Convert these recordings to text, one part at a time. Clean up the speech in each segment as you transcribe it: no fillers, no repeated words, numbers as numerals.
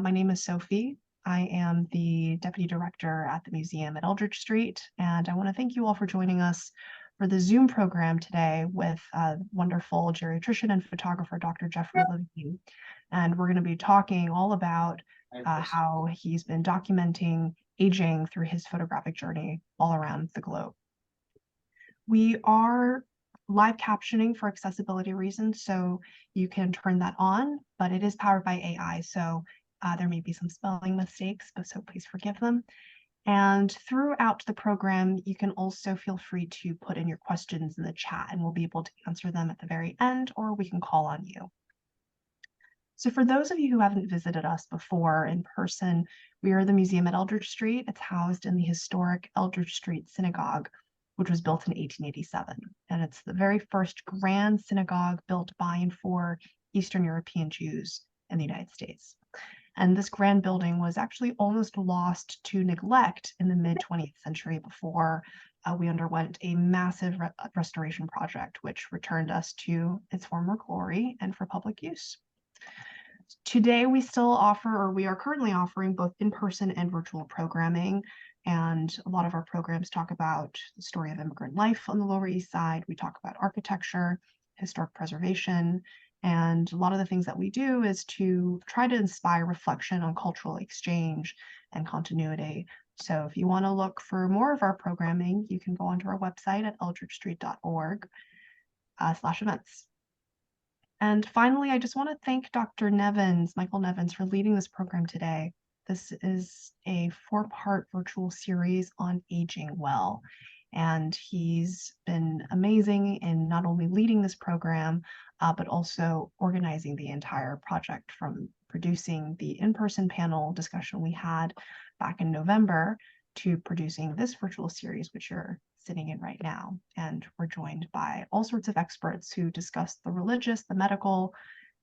My name is Sophie. I am the Deputy Director at the museum at Eldridge Street, and I want to thank you all for joining us for the Zoom program today with wonderful geriatrician and photographer, Dr. Jeffrey Levine. And we're going to be talking all about how he's been documenting aging through his photographic journey all around the globe. We are live captioning for accessibility reasons, so you can turn that on, but it is powered by AI, so there may be some spelling mistakes, but so please forgive them. And throughout the program, you can also feel free to put in your questions in the chat, and we'll be able to answer them at the very end, or we can call on you. So for those of you who haven't visited us before in person, we are the museum at Eldridge Street. It's housed in the historic Eldridge Street Synagogue, which was built in 1887. And it's the very first grand synagogue built by and for Eastern European Jews in the United States. And this grand building was actually almost lost to neglect in the mid-20th century before we underwent a massive restoration project, which returned us to its former glory and for public use. Today, we still offer, or we are currently offering, both in-person and virtual programming. And a lot of our programs talk about the story of immigrant life on the Lower East Side. We talk about architecture, historic preservation, and a lot of the things that we do is to try to inspire reflection on cultural exchange and continuity. So if you want to look for more of our programming, you can go onto our website at eldridgestreet.org/events. And finally, I just want to thank Dr. Nevins, Michael Nevins, for leading this program today. This is a 4-part virtual series on aging well. And he's been amazing in not only leading this program, but also organizing the entire project, from producing the in-person panel discussion we had back in November to producing this virtual series, which you're sitting in right now. And we're joined by all sorts of experts who discuss the religious, the medical,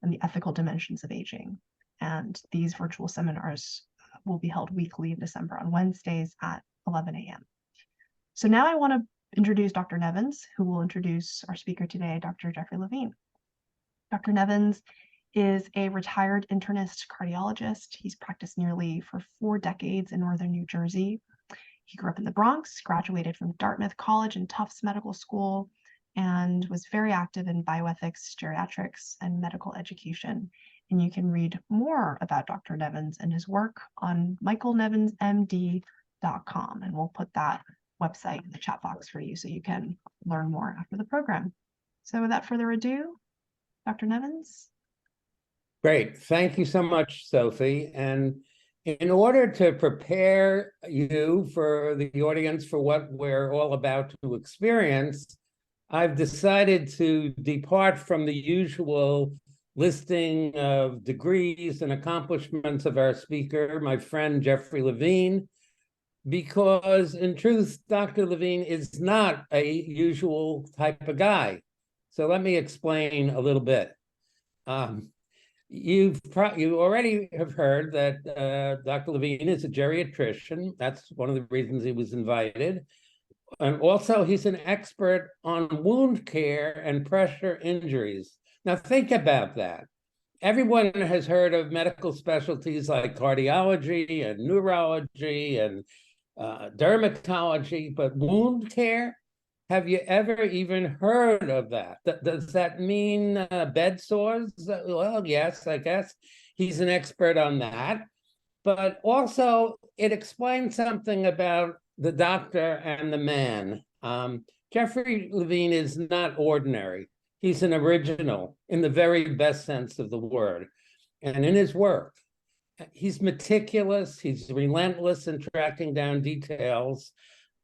and the ethical dimensions of aging. And these virtual seminars will be held weekly in December on Wednesdays at 11 a.m. So now I want to introduce Dr. Nevins, who will introduce our speaker today, Dr. Jeffrey Levine. Dr. Nevins is a retired internist cardiologist. He's practiced nearly for 4 decades in northern New Jersey. He grew up in the Bronx, graduated from Dartmouth College and Tufts Medical School, and was very active in bioethics, geriatrics, and medical education. And you can read more about Dr. Nevins and his work on michaelnevinsmd.com, and we'll put that website in the chat box for you so you can learn more after the program. So without further ado, Dr. Nevins. Great. Thank you so much, Sophie. And in order to prepare you for the audience for what we're all about to experience, I've decided to depart from the usual listing of degrees and accomplishments of our speaker, my friend Jeffrey Levine, because in truth, Dr. Levine is not a usual type of guy. So let me explain a little bit. You already have heard that Dr. Levine is a geriatrician. That's one of the reasons he was invited. And also, he's an expert on wound care and pressure injuries. Now, think about that. Everyone has heard of medical specialties like cardiology and neurology and dermatology, but wound care? Have you ever even heard of that? Does that mean bed sores? Well, yes, I guess he's an expert on that. But also, it explains something about the doctor and the man. Jeffrey Levine is not ordinary. He's an original in the very best sense of the word. And in his work, he's meticulous, he's relentless in tracking down details.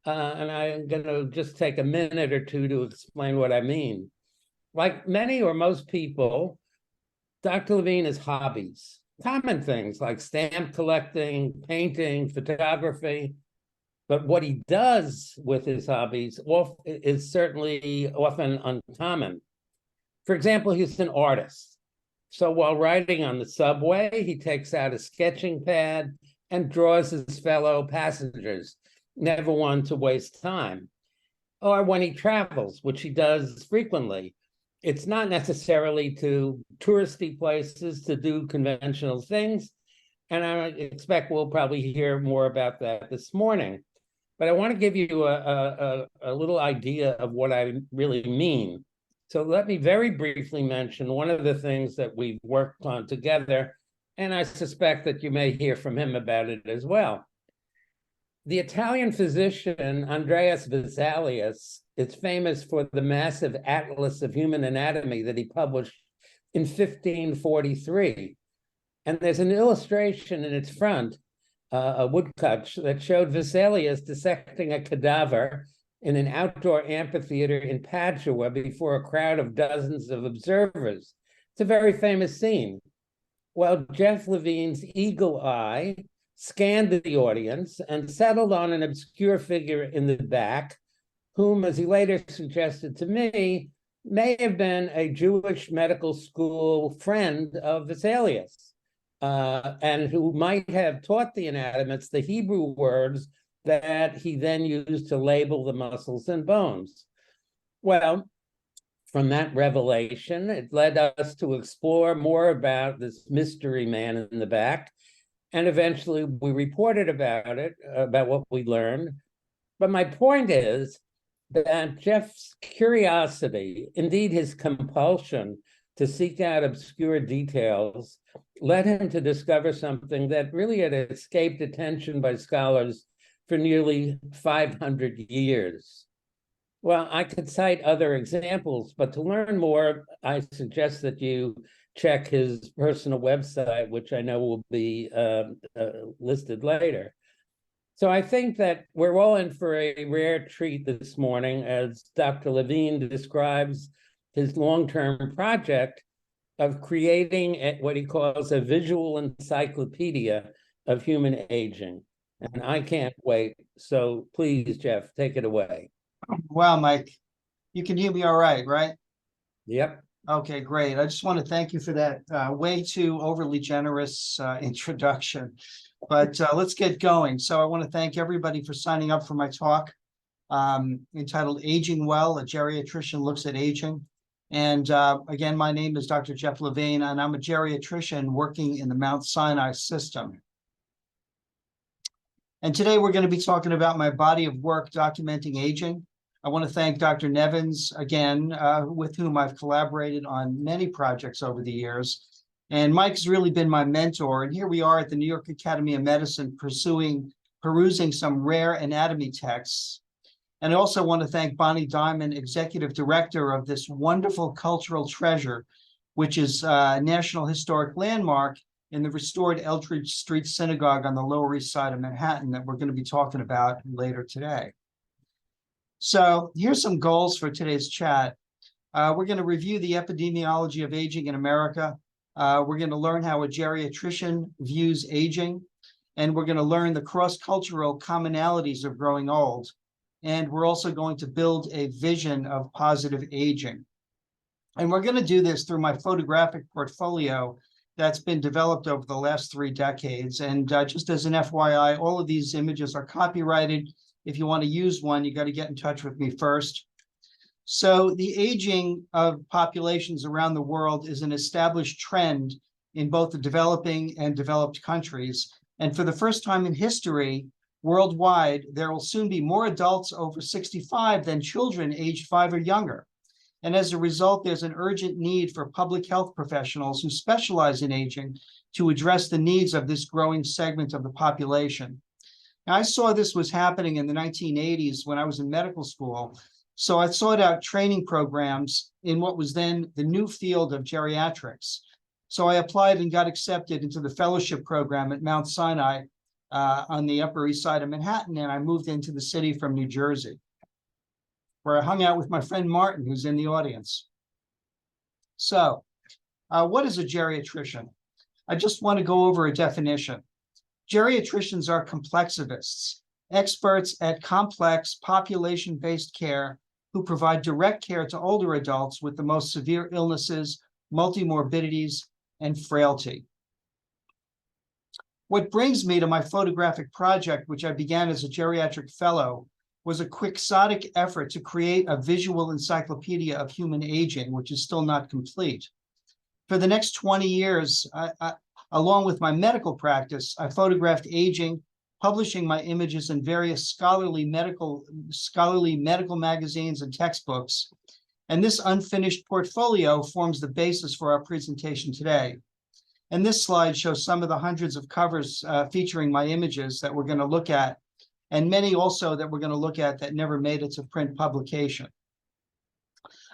And I'm going to just take a minute or two to explain what I mean. Like many or most people, Dr. Levine has hobbies, common things like stamp collecting, painting, photography. But what he does with his hobbies is certainly often uncommon. For example, he's an artist. So while riding on the subway, he takes out a sketching pad and draws his fellow passengers, never one to waste time. Or when he travels, which he does frequently, it's not necessarily to touristy places to do conventional things, And I expect we'll probably hear more about that this morning. But I want to give you a little idea of what I really mean. So let me very briefly mention one of the things that we've worked on together, and I suspect that you may hear from him about it as well. The Italian physician Andreas Vesalius is famous for the massive atlas of human anatomy that he published in 1543. And there's an illustration in its front, a woodcut, that showed Vesalius dissecting a cadaver in an outdoor amphitheater in Padua before a crowd of dozens of observers. It's a very famous scene. Well, Jeff Levine's eagle eye scanned the audience and settled on an obscure figure in the back, whom, as he later suggested to me, may have been a Jewish medical school friend of Vesalius, and who might have taught the anatomists the Hebrew words that he then used to label the muscles and bones. Well, from that revelation, it led us to explore more about this mystery man in the back. And eventually we reported about it, about what we learned. But my point is that Jeff's curiosity, indeed his compulsion to seek out obscure details, led him to discover something that really had escaped attention by scholars for nearly 500 years. Well, I could cite other examples, but to learn more, I suggest that you check his personal website, which I know will be listed later. So I think that we're all in for a rare treat this morning, as Dr. Levine describes his long-term project of creating what he calls a visual encyclopedia of human aging. And I can't wait. So please, Jeff, take it away. Wow, Mike, you can hear me all right, right? Yep. Okay, great. I just want to thank you for that way too overly generous introduction. But let's get going. So I want to thank everybody for signing up for my talk entitled Aging Well, A Geriatrician Looks at Aging. And again, my name is Dr. Jeff Levine, and I'm a geriatrician working in the Mount Sinai system. And today we're going to be talking about my body of work documenting aging. I want to thank Dr. Nevins again, with whom I've collaborated on many projects over the years. And Mike's really been my mentor. And here we are at the New York Academy of Medicine perusing some rare anatomy texts. And I also want to thank Bonnie Diamond, Executive Director of this wonderful cultural treasure, which is a National Historic Landmark in the restored Eldridge Street Synagogue on the Lower East Side of Manhattan that we're going to be talking about later today. So here's some goals for today's chat. We're going to review the epidemiology of aging in America. We're going to learn how a geriatrician views aging, and we're going to learn the cross-cultural commonalities of growing old. And we're also going to build a vision of positive aging. And we're going to do this through my photographic portfolio that's been developed over the last 3 decades. And just as an FYI, all of these images are copyrighted. If you want to use one, you got to get in touch with me first. So the aging of populations around the world is an established trend in both the developing and developed countries. And for the first time in history, worldwide, there will soon be more adults over 65 than children aged 5 or younger. And as a result, there's an urgent need for public health professionals who specialize in aging to address the needs of this growing segment of the population. Now, I saw this was happening in the 1980s when I was in medical school. So I sought out training programs in what was then the new field of geriatrics. So I applied and got accepted into the fellowship program at Mount Sinai on the Upper East Side of Manhattan, and I moved into the city from New Jersey, where I hung out with my friend Martin, who's in the audience. So what is a geriatrician? I just want to go over a definition. Geriatricians are complexivists, experts at complex population-based care who provide direct care to older adults with the most severe illnesses, multimorbidities, and frailty. What brings me to my photographic project, which I began as a geriatric fellow, was a quixotic effort to create a visual encyclopedia of human aging, which is still not complete. For the next 20 years, Along with my medical practice, I photographed aging, publishing my images in various scholarly medical magazines and textbooks. And this unfinished portfolio forms the basis for our presentation today. And this slide shows some of the hundreds of covers featuring my images that we're going to look at, and many also that we're going to look at that never made it to print publication.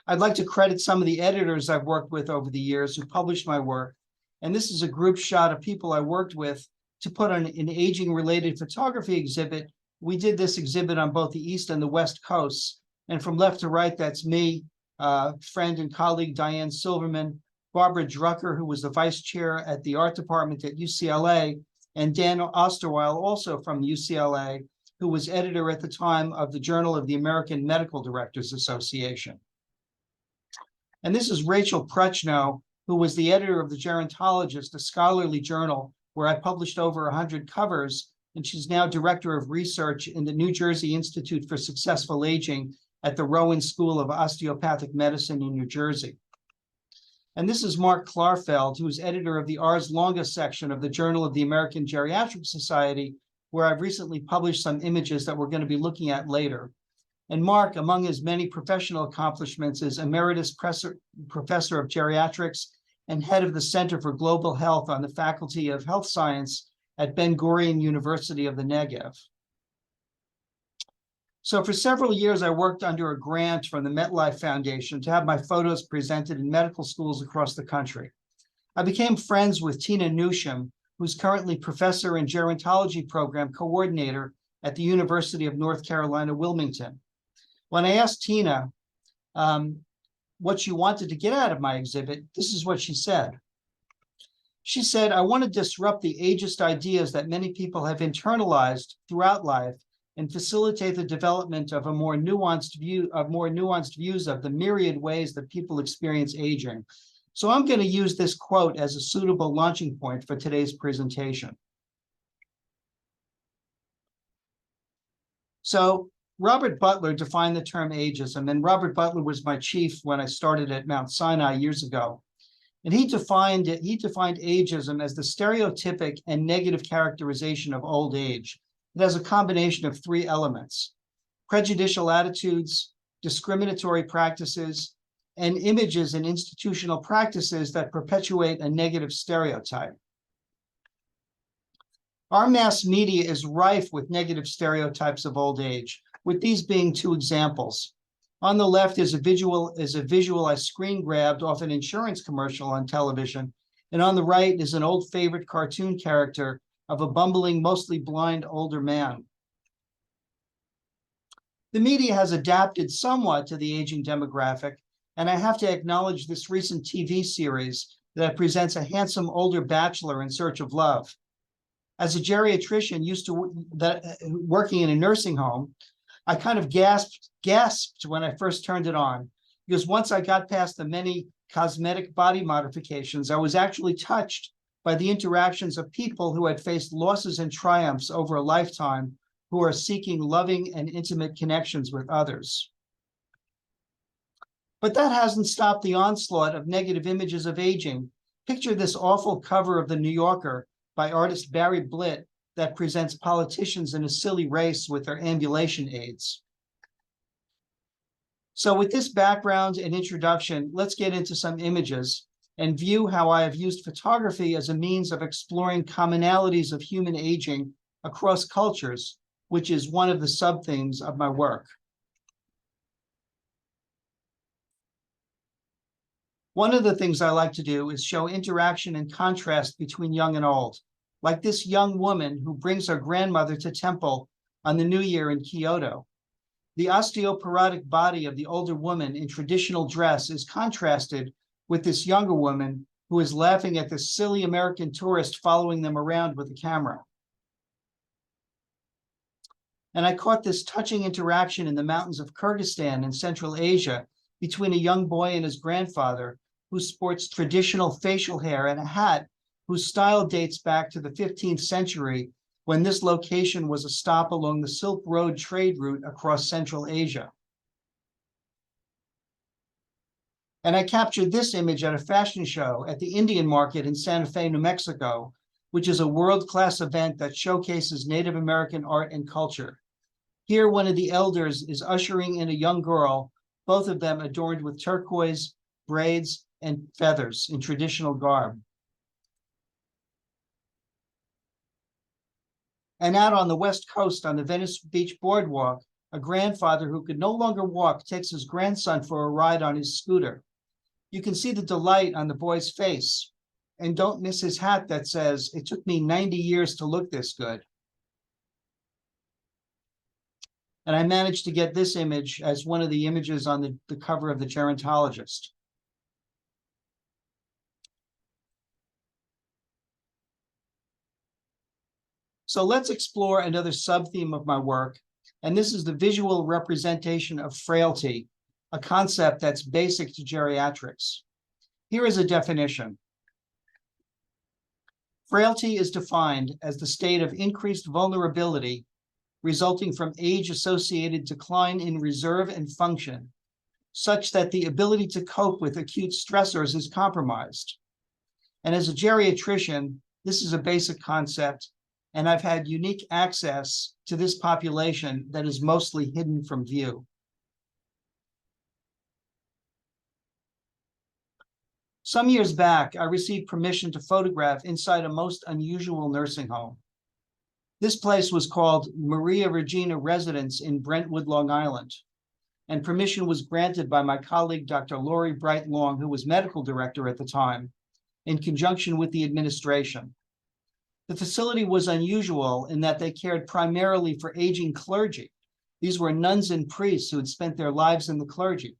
I'd like to credit some of the editors I've worked with over the years who published my work. And this is a group shot of people I worked with to put on an aging-related photography exhibit. We did this exhibit on both the East and the West Coasts. And from left to right, that's me, friend and colleague Diane Silverman, Barbara Drucker, who was the vice chair at the art department at UCLA, and Dan Osterweil, also from UCLA, who was editor at the time of the Journal of the American Medical Directors Association. And this is Rachel Prechno, who was the editor of the Gerontologist, a scholarly journal where I published over 100 covers, and she's now director of research in the New Jersey Institute for Successful Aging at the Rowan School of Osteopathic Medicine in New Jersey. And this is Mark Klarfeld, who is editor of the Ars Longa section of the Journal of the American Geriatrics Society, where I've recently published some images that we're going to be looking at later. And Mark, among his many professional accomplishments, is Emeritus Professor of Geriatrics and head of the Center for Global Health on the Faculty of Health Science at Ben-Gurion University of the Negev. So for several years, I worked under a grant from the MetLife Foundation to have my photos presented in medical schools across the country. I became friends with Tina Newsham, who's currently professor and gerontology program coordinator at the University of North Carolina, Wilmington. When I asked Tina what she wanted to get out of my exhibit, this is what she said. She said, "I want to disrupt the ageist ideas that many people have internalized throughout life and facilitate the development of a more nuanced views of the myriad ways that people experience aging. So I'm going to use this quote as a suitable launching point for today's presentation." So Robert Butler defined the term ageism, and Robert Butler was my chief when I started at Mount Sinai years ago. And he defined ageism as the stereotypic and negative characterization of old age. It has a combination of three elements: prejudicial attitudes, discriminatory practices, and images and institutional practices that perpetuate a negative stereotype. Our mass media is rife with negative stereotypes of old age, with these being two examples. On the left is a visual I screen grabbed off an insurance commercial on television, and on the right is an old favorite cartoon character of a bumbling, mostly blind older man. The media has adapted somewhat to the aging demographic, and I have to acknowledge this recent TV series that presents a handsome older bachelor in search of love. As a geriatrician working in a nursing home, I kind of gasped when I first turned it on, because once I got past the many cosmetic body modifications, I was actually touched by the interactions of people who had faced losses and triumphs over a lifetime, who are seeking loving and intimate connections with others. But that hasn't stopped the onslaught of negative images of aging. Picture this awful cover of The New Yorker by artist Barry Blitt that presents politicians in a silly race with their ambulation aids. So with this background and introduction, let's get into some images and view how I have used photography as a means of exploring commonalities of human aging across cultures, which is one of the sub-themes of my work. One of the things I like to do is show interaction and contrast between young and old, like this young woman who brings her grandmother to temple on the New Year in Kyoto. The osteoporotic body of the older woman in traditional dress is contrasted with this younger woman who is laughing at this silly American tourist following them around with a camera. And I caught this touching interaction in the mountains of Kyrgyzstan in Central Asia between a young boy and his grandfather, who sports traditional facial hair and a hat whose style dates back to the 15th century, when this location was a stop along the Silk Road trade route across Central Asia. And I captured this image at a fashion show at the Indian Market in Santa Fe, New Mexico, which is a world-class event that showcases Native American art and culture. Here, one of the elders is ushering in a young girl, both of them adorned with turquoise, braids, and feathers in traditional garb. And out on the West Coast on the Venice Beach Boardwalk, a grandfather who could no longer walk takes his grandson for a ride on his scooter. You can see the delight on the boy's face. And don't miss his hat that says, "It took me 90 years to look this good." And I managed to get this image as one of the images on the cover of the Gerontologist. So let's explore another sub-theme of my work, and this is the visual representation of frailty, a concept that's basic to geriatrics. Here is a definition. Frailty is defined as the state of increased vulnerability resulting from age-associated decline in reserve and function, such that the ability to cope with acute stressors is compromised. And as a geriatrician, this is a basic concept, and I've had unique access to this population that is mostly hidden from view. Some years back, I received permission to photograph inside a most unusual nursing home. This place was called Maria Regina Residence in Brentwood, Long Island, and permission was granted by my colleague, Dr. Lori Bright Long, who was medical director at the time, in conjunction with the administration. The facility was unusual in that they cared primarily for aging clergy. These were nuns and priests who had spent their lives in the clergy.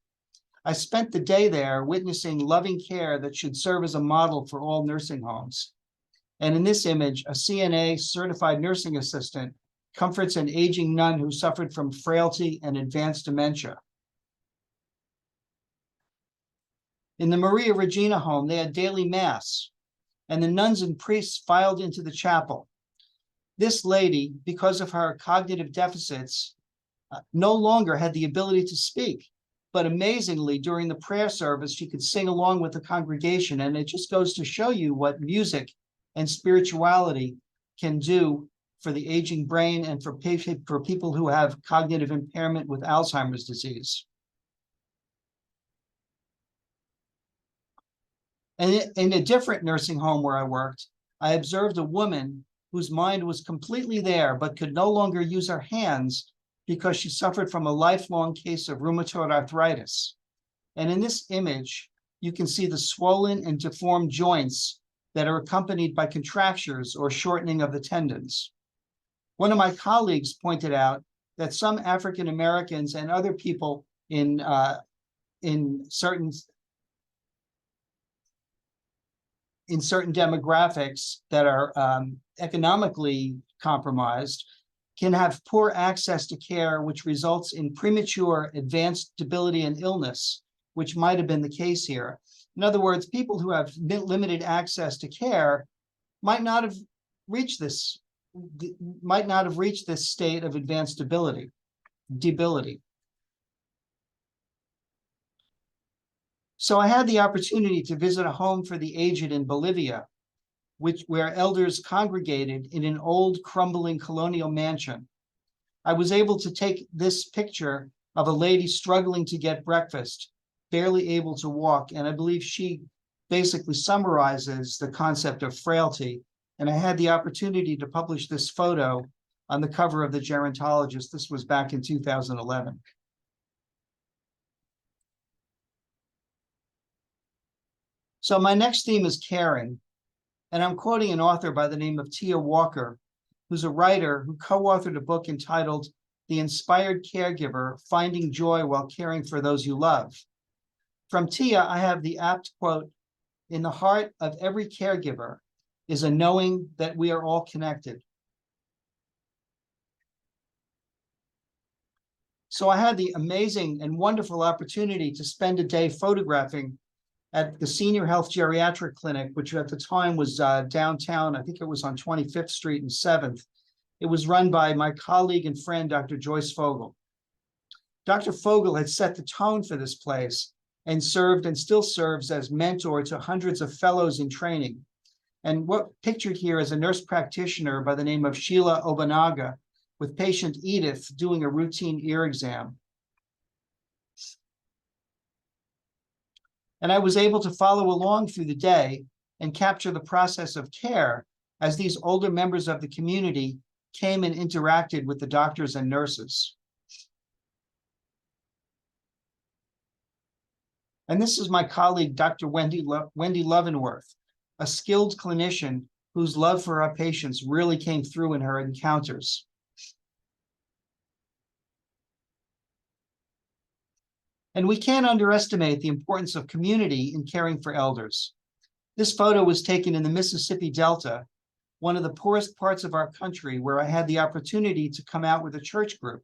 I spent the day there witnessing loving care that should serve as a model for all nursing homes. And in this image, a CNA certified nursing assistant comforts an aging nun who suffered from frailty and advanced dementia. In the Maria Regina home, they had daily mass, and the nuns and priests filed into the chapel. This lady, because of her cognitive deficits, no longer had the ability to speak. But amazingly, during the prayer service, she could sing along with the congregation. And it just goes to show you what music and spirituality can do for the aging brain and for people who have cognitive impairment with Alzheimer's disease. And in a different nursing home where I worked, I observed a woman whose mind was completely there, but could no longer use her hands because she suffered from a lifelong case of rheumatoid arthritis. And in this image, you can see the swollen and deformed joints that are accompanied by contractures or shortening of the tendons. One of my colleagues pointed out that some African Americans and other people in certain demographics that are economically compromised can have poor access to care, which results in premature advanced debility and illness, which might have been the case here. In other words, people who have limited access to care might not have reached this state of advanced debility. So I had the opportunity to visit a home for the aged in Bolivia, where elders congregated in an old crumbling colonial mansion. I was able to take this picture of a lady struggling to get breakfast, barely able to walk, and I believe she basically summarizes the concept of frailty. And I had the opportunity to publish this photo on the cover of the Gerontologist. This was back in 2011. So my next theme is caring. And I'm quoting an author by the name of Tia Walker, who's a writer who co-authored a book entitled The Inspired Caregiver, Finding Joy While Caring for Those You Love. From Tia, I have the apt quote, "In the heart of every caregiver is a knowing that we are all connected." So I had the amazing and wonderful opportunity to spend a day photographing at the Senior Health Geriatric Clinic, which at the time was downtown. I think it was on 25th Street and 7th. It was run by my colleague and friend, Dr. Joyce Fogel. Dr. Fogel had set the tone for this place, and served and still serves as mentor to hundreds of fellows in training. And what pictured here is a nurse practitioner by the name of Sheila Obanaga with patient Edith doing a routine ear exam. And I was able to follow along through the day and capture the process of care as these older members of the community came and interacted with the doctors and nurses. And this is my colleague, Dr. Wendy Leavenworth, a skilled clinician whose love for our patients really came through in her encounters. And we can't underestimate the importance of community in caring for elders. This photo was taken in the Mississippi Delta, one of the poorest parts of our country, where I had the opportunity to come out with a church group.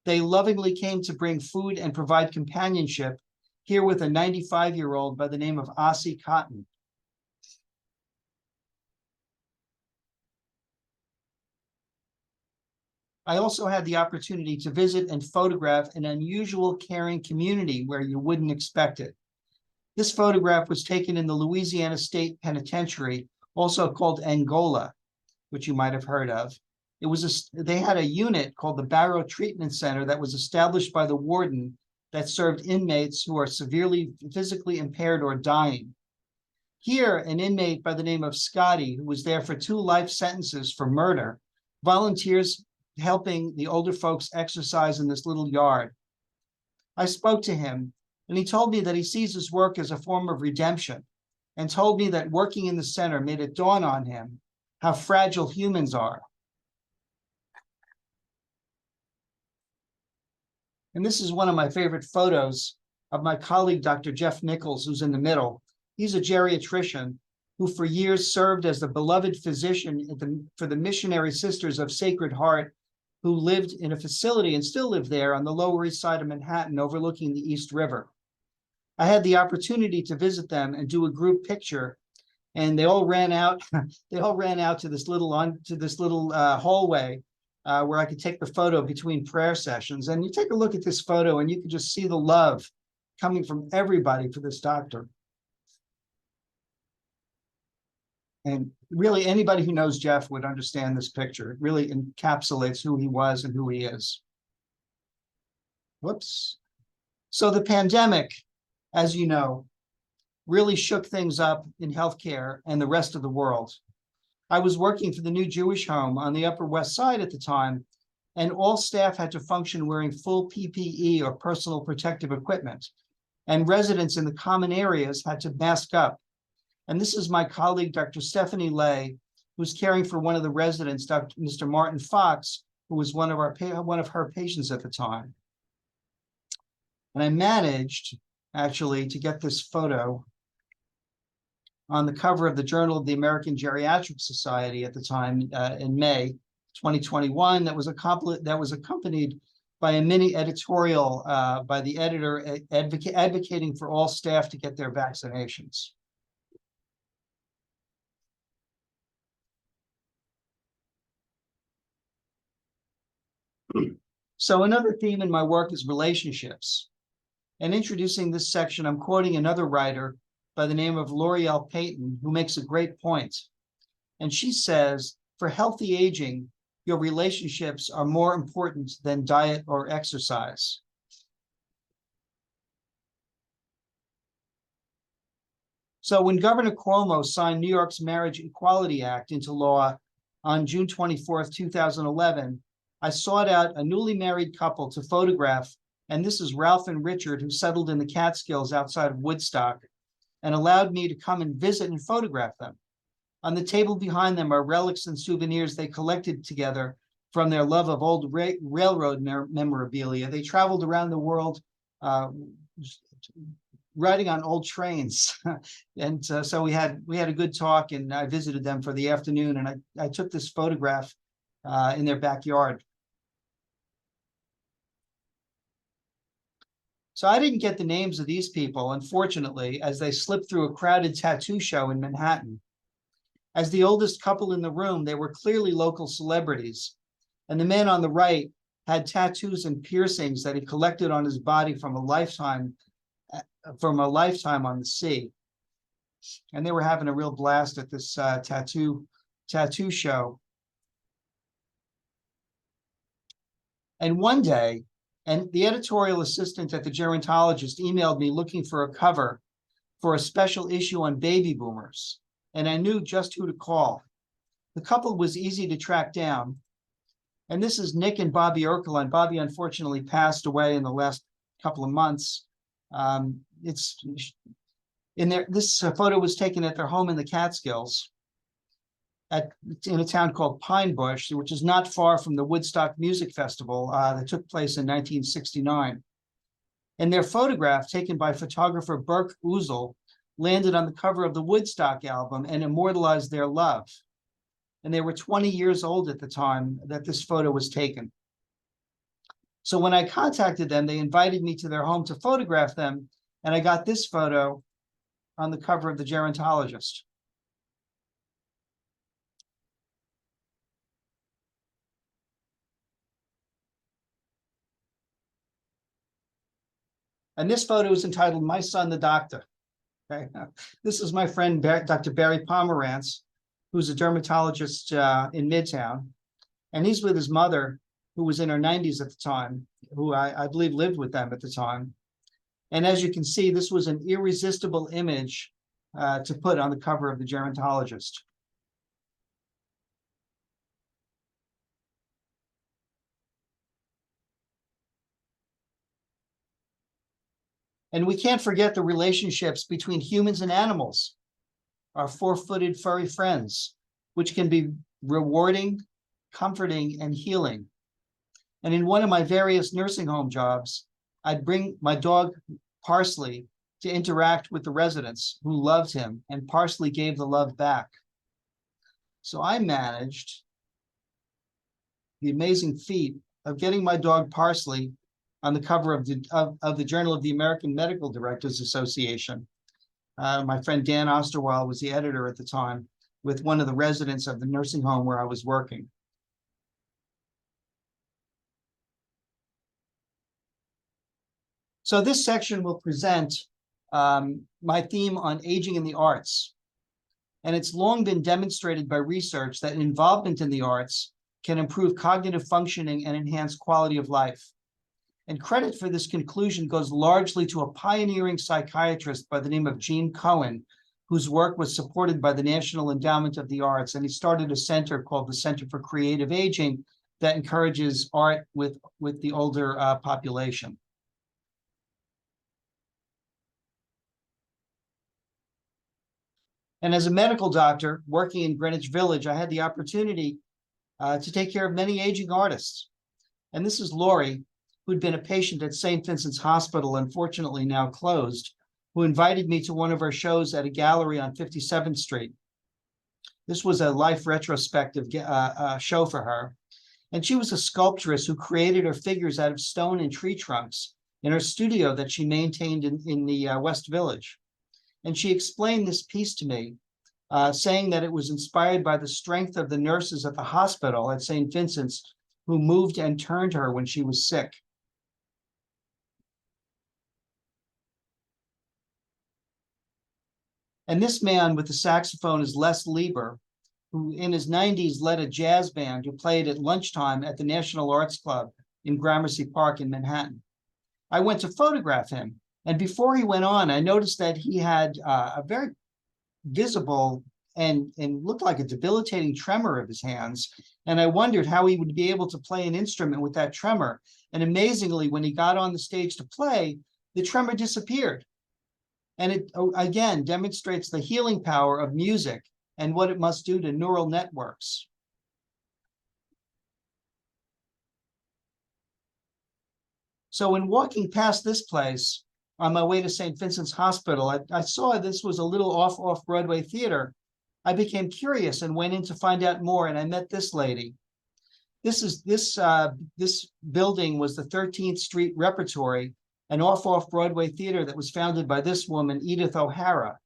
They lovingly came to bring food and provide companionship, here with a 95-year-old by the name of Ossie Cotton. I also had the opportunity to visit and photograph an unusual caring community where you wouldn't expect it. This photograph was taken in the Louisiana State Penitentiary, also called Angola, which you might have heard of. They had a unit called the Barrow Treatment Center that was established by the warden that served inmates who are severely physically impaired or dying. Here, an inmate by the name of Scotty, who was there for 2 life sentences for murder, volunteers helping the older folks exercise in this little yard. I spoke to him, and he told me that he sees his work as a form of redemption, and told me that working in the center made it dawn on him how fragile humans are. And this is one of my favorite photos of my colleague, Dr. Jeff Nichols, who's in the middle. He's a geriatrician who for years served as the beloved physician for the Missionary Sisters of Sacred Heart, who lived in a facility and still live there on the Lower East Side of Manhattan, overlooking the East River. I had the opportunity to visit them and do a group picture, and they all ran out. They all ran out to this little hallway where I could take the photo between prayer sessions. And you take a look at this photo, and you can just see the love coming from everybody for this doctor. And really, anybody who knows Jeff would understand this picture. It really encapsulates who he was and who he is. Whoops. So the pandemic, as you know, really shook things up in healthcare and the rest of the world. I was working for the new Jewish home on the Upper West Side at the time, and all staff had to function wearing full PPE or personal protective equipment, and residents in the common areas had to mask up. And this is my colleague, Dr. Stephanie Lay, who's caring for one of the residents, Mr. Martin Fox, who was one of her patients at the time. And I managed, actually, to get this photo on the cover of the Journal of the American Geriatrics Society at the time in May 2021. That was accompanied by a mini editorial by the editor advocating for all staff to get their vaccinations. So another theme in my work is relationships. And introducing this section, I'm quoting another writer by the name of L'Oreal Payton, who makes a great point. And she says, for healthy aging, your relationships are more important than diet or exercise. So when Governor Cuomo signed New York's Marriage Equality Act into law on June 24th, 2011, I sought out a newly married couple to photograph, and this is Ralph and Richard, who settled in the Catskills outside of Woodstock, and allowed me to come and visit and photograph them. On the table behind them are relics and souvenirs they collected together from their love of old railroad memorabilia. They traveled around the world riding on old trains. And so we had a good talk, and I visited them for the afternoon, and I took this photograph in their backyard. So I didn't get the names of these people, unfortunately, as they slipped through a crowded tattoo show in Manhattan. As the oldest couple in the room, they were clearly local celebrities. And the man on the right had tattoos and piercings that he collected on his body from a lifetime from a lifetime on the sea. And they were having a real blast at this tattoo show. And one day, and the editorial assistant at the Gerontologist emailed me looking for a cover for a special issue on baby boomers, and I knew just who to call. The couple was easy to track down, and this is Nick and Bobby Erkel. Bobby unfortunately passed away in the last couple of months. It's in there. This photo was taken at their home in the Catskills, in a town called Pine Bush, which is not far from the Woodstock Music Festival that took place in 1969. And their photograph, taken by photographer Burke Uzel, landed on the cover of the Woodstock album and immortalized their love. And they were 20 years old at the time that this photo was taken. So when I contacted them, they invited me to their home to photograph them, and I got this photo on the cover of the Gerontologist. And this photo is entitled "My Son, the Doctor." Okay. This is my friend, Dr. Barry Pomerantz, who's a dermatologist in Midtown. And he's with his mother, who was in her 90s at the time, who I believe lived with them at the time. And as you can see, this was an irresistible image to put on the cover of the Gerontologist. And we can't forget the relationships between humans and animals, our four-footed furry friends, which can be rewarding, comforting, and healing. And in one of my various nursing home jobs, I'd bring my dog Parsley to interact with the residents who loved him, and Parsley gave the love back. So I managed the amazing feat of getting my dog Parsley on the cover of the Journal of the American Medical Directors Association. My friend Dan Osterwald was the editor at the time, with one of the residents of the nursing home where I was working. So this section will present my theme on aging in the arts. And it's long been demonstrated by research that involvement in the arts can improve cognitive functioning and enhance quality of life. And credit for this conclusion goes largely to a pioneering psychiatrist by the name of Gene Cohen, whose work was supported by the National Endowment of the Arts. And he started a center called the Center for Creative Aging that encourages art with the older population. And as a medical doctor working in Greenwich Village, I had the opportunity to take care of many aging artists. And this is Lori, who'd been a patient at St. Vincent's Hospital, unfortunately now closed, who invited me to one of her shows at a gallery on 57th Street. This was a life retrospective show for her. And she was a sculptress who created her figures out of stone and tree trunks in her studio that she maintained in the West Village. And she explained this piece to me, saying that it was inspired by the strength of the nurses at the hospital at St. Vincent's, who moved and turned her when she was sick. And this man with the saxophone is Les Lieber, who in his 90s led a jazz band who played at lunchtime at the National Arts Club in Gramercy Park in Manhattan. I went to photograph him, and before he went on, I noticed that he had a very visible and looked like a debilitating tremor of his hands. And I wondered how he would be able to play an instrument with that tremor. And amazingly, when he got on the stage to play, the tremor disappeared. And it, again, demonstrates the healing power of music and what it must do to neural networks. So in walking past this place on my way to St. Vincent's Hospital, I saw this was a little off-Broadway theater. I became curious and went in to find out more, and I met this lady. This building was the 13th Street Repertory, an off-Broadway theater that was founded by this woman, Edith O'Hara,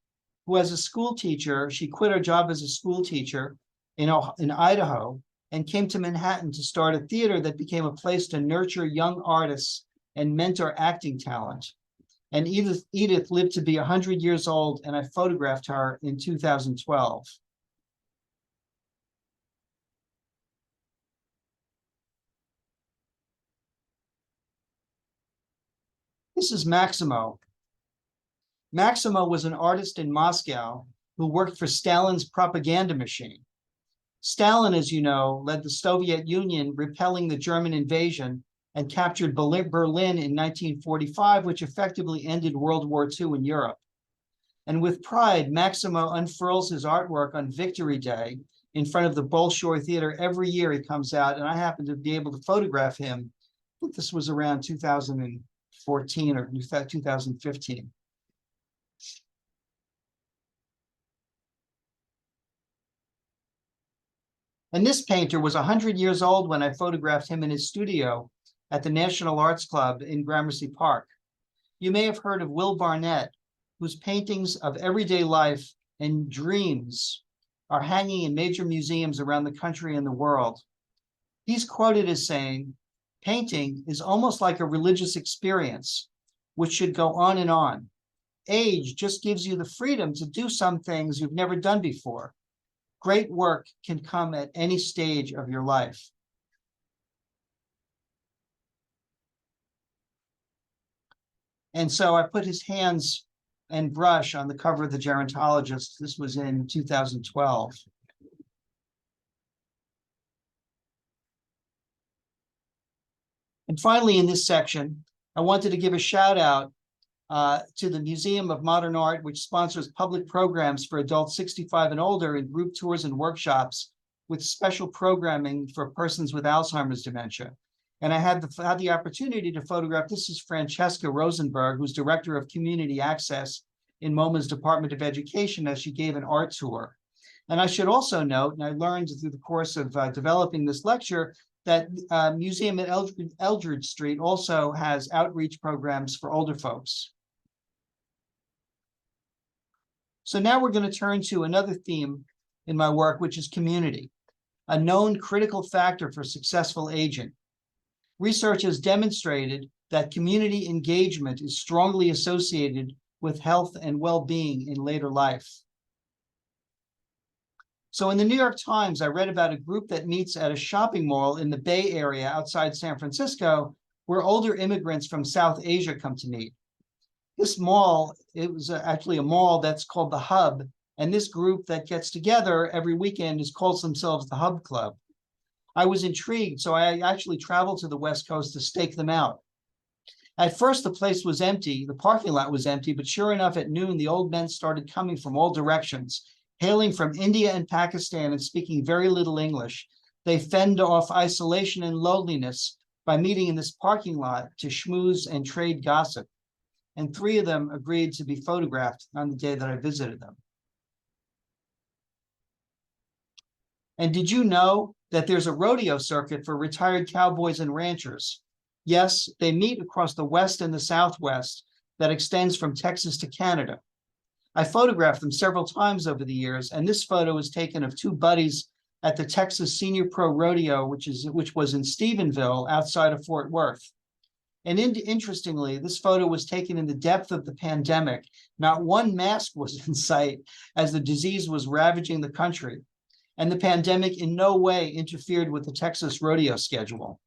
who as a school teacher, she quit her job as a school teacher in Idaho and came to Manhattan to start a theater that became a place to nurture young artists and mentor acting talent. And Edith lived to be 100 years old, and I photographed her in 2012. This is Maximo. Maximo was an artist in Moscow who worked for Stalin's propaganda machine. Stalin, as you know, led the Soviet Union repelling the German invasion and captured Berlin in 1945, which effectively ended World War II in Europe. And with pride, Maximo unfurls his artwork on Victory Day in front of the Bolshoi Theater. Every year he comes out, and I happen to be able to photograph him. I think this was around 2014 or 2015. And this painter was 100 years old when I photographed him in his studio at the National Arts Club in Gramercy Park. You may have heard of Will Barnett, whose paintings of everyday life and dreams are hanging in major museums around the country and the world. He's quoted as saying, "Painting is almost like a religious experience, which should go on and on. Age just gives you the freedom to do some things you've never done before. Great work can come at any stage of your life." And so I put his hands and brush on the cover of the Gerontologist. This was in 2012. And finally, in this section, I wanted to give a shout out to the Museum of Modern Art, which sponsors public programs for adults 65 and older in group tours and workshops with special programming for persons with Alzheimer's dementia. And I had the opportunity to photograph. This is Francesca Rosenberg, who's Director of Community Access in MoMA's Department of Education, as she gave an art tour. And I should also note, and I learned through the course of developing this lecture, that Museum at Eldridge Street also has outreach programs for older folks. So now we're going to turn to another theme in my work, which is community, a known critical factor for successful aging. Research has demonstrated that community engagement is strongly associated with health and well-being in later life. So in the New York Times, I read about a group that meets at a shopping mall in the Bay Area outside San Francisco, where older immigrants from South Asia come to meet. This mall, it was actually a mall that's called the Hub, and this group that gets together every weekend calls themselves the Hub Club. I was intrigued, so I actually traveled to the West Coast to stake them out. At first, the place was empty, the parking lot was empty, but sure enough, at noon, the old men started coming from all directions, hailing from India and Pakistan and speaking very little English. They fend off isolation and loneliness by meeting in this parking lot to schmooze and trade gossip. And 3 of them agreed to be photographed on the day that I visited them. And did you know that there's a rodeo circuit for retired cowboys and ranchers? Yes, they meet across the West and the Southwest that extends from Texas to Canada. I photographed them several times over the years, and this photo was taken of 2 buddies at the Texas Senior Pro Rodeo, which was in Stephenville, outside of Fort Worth. And interestingly, this photo was taken in the depth of the pandemic. Not one mask was in sight as the disease was ravaging the country. And the pandemic in no way interfered with the Texas rodeo schedule.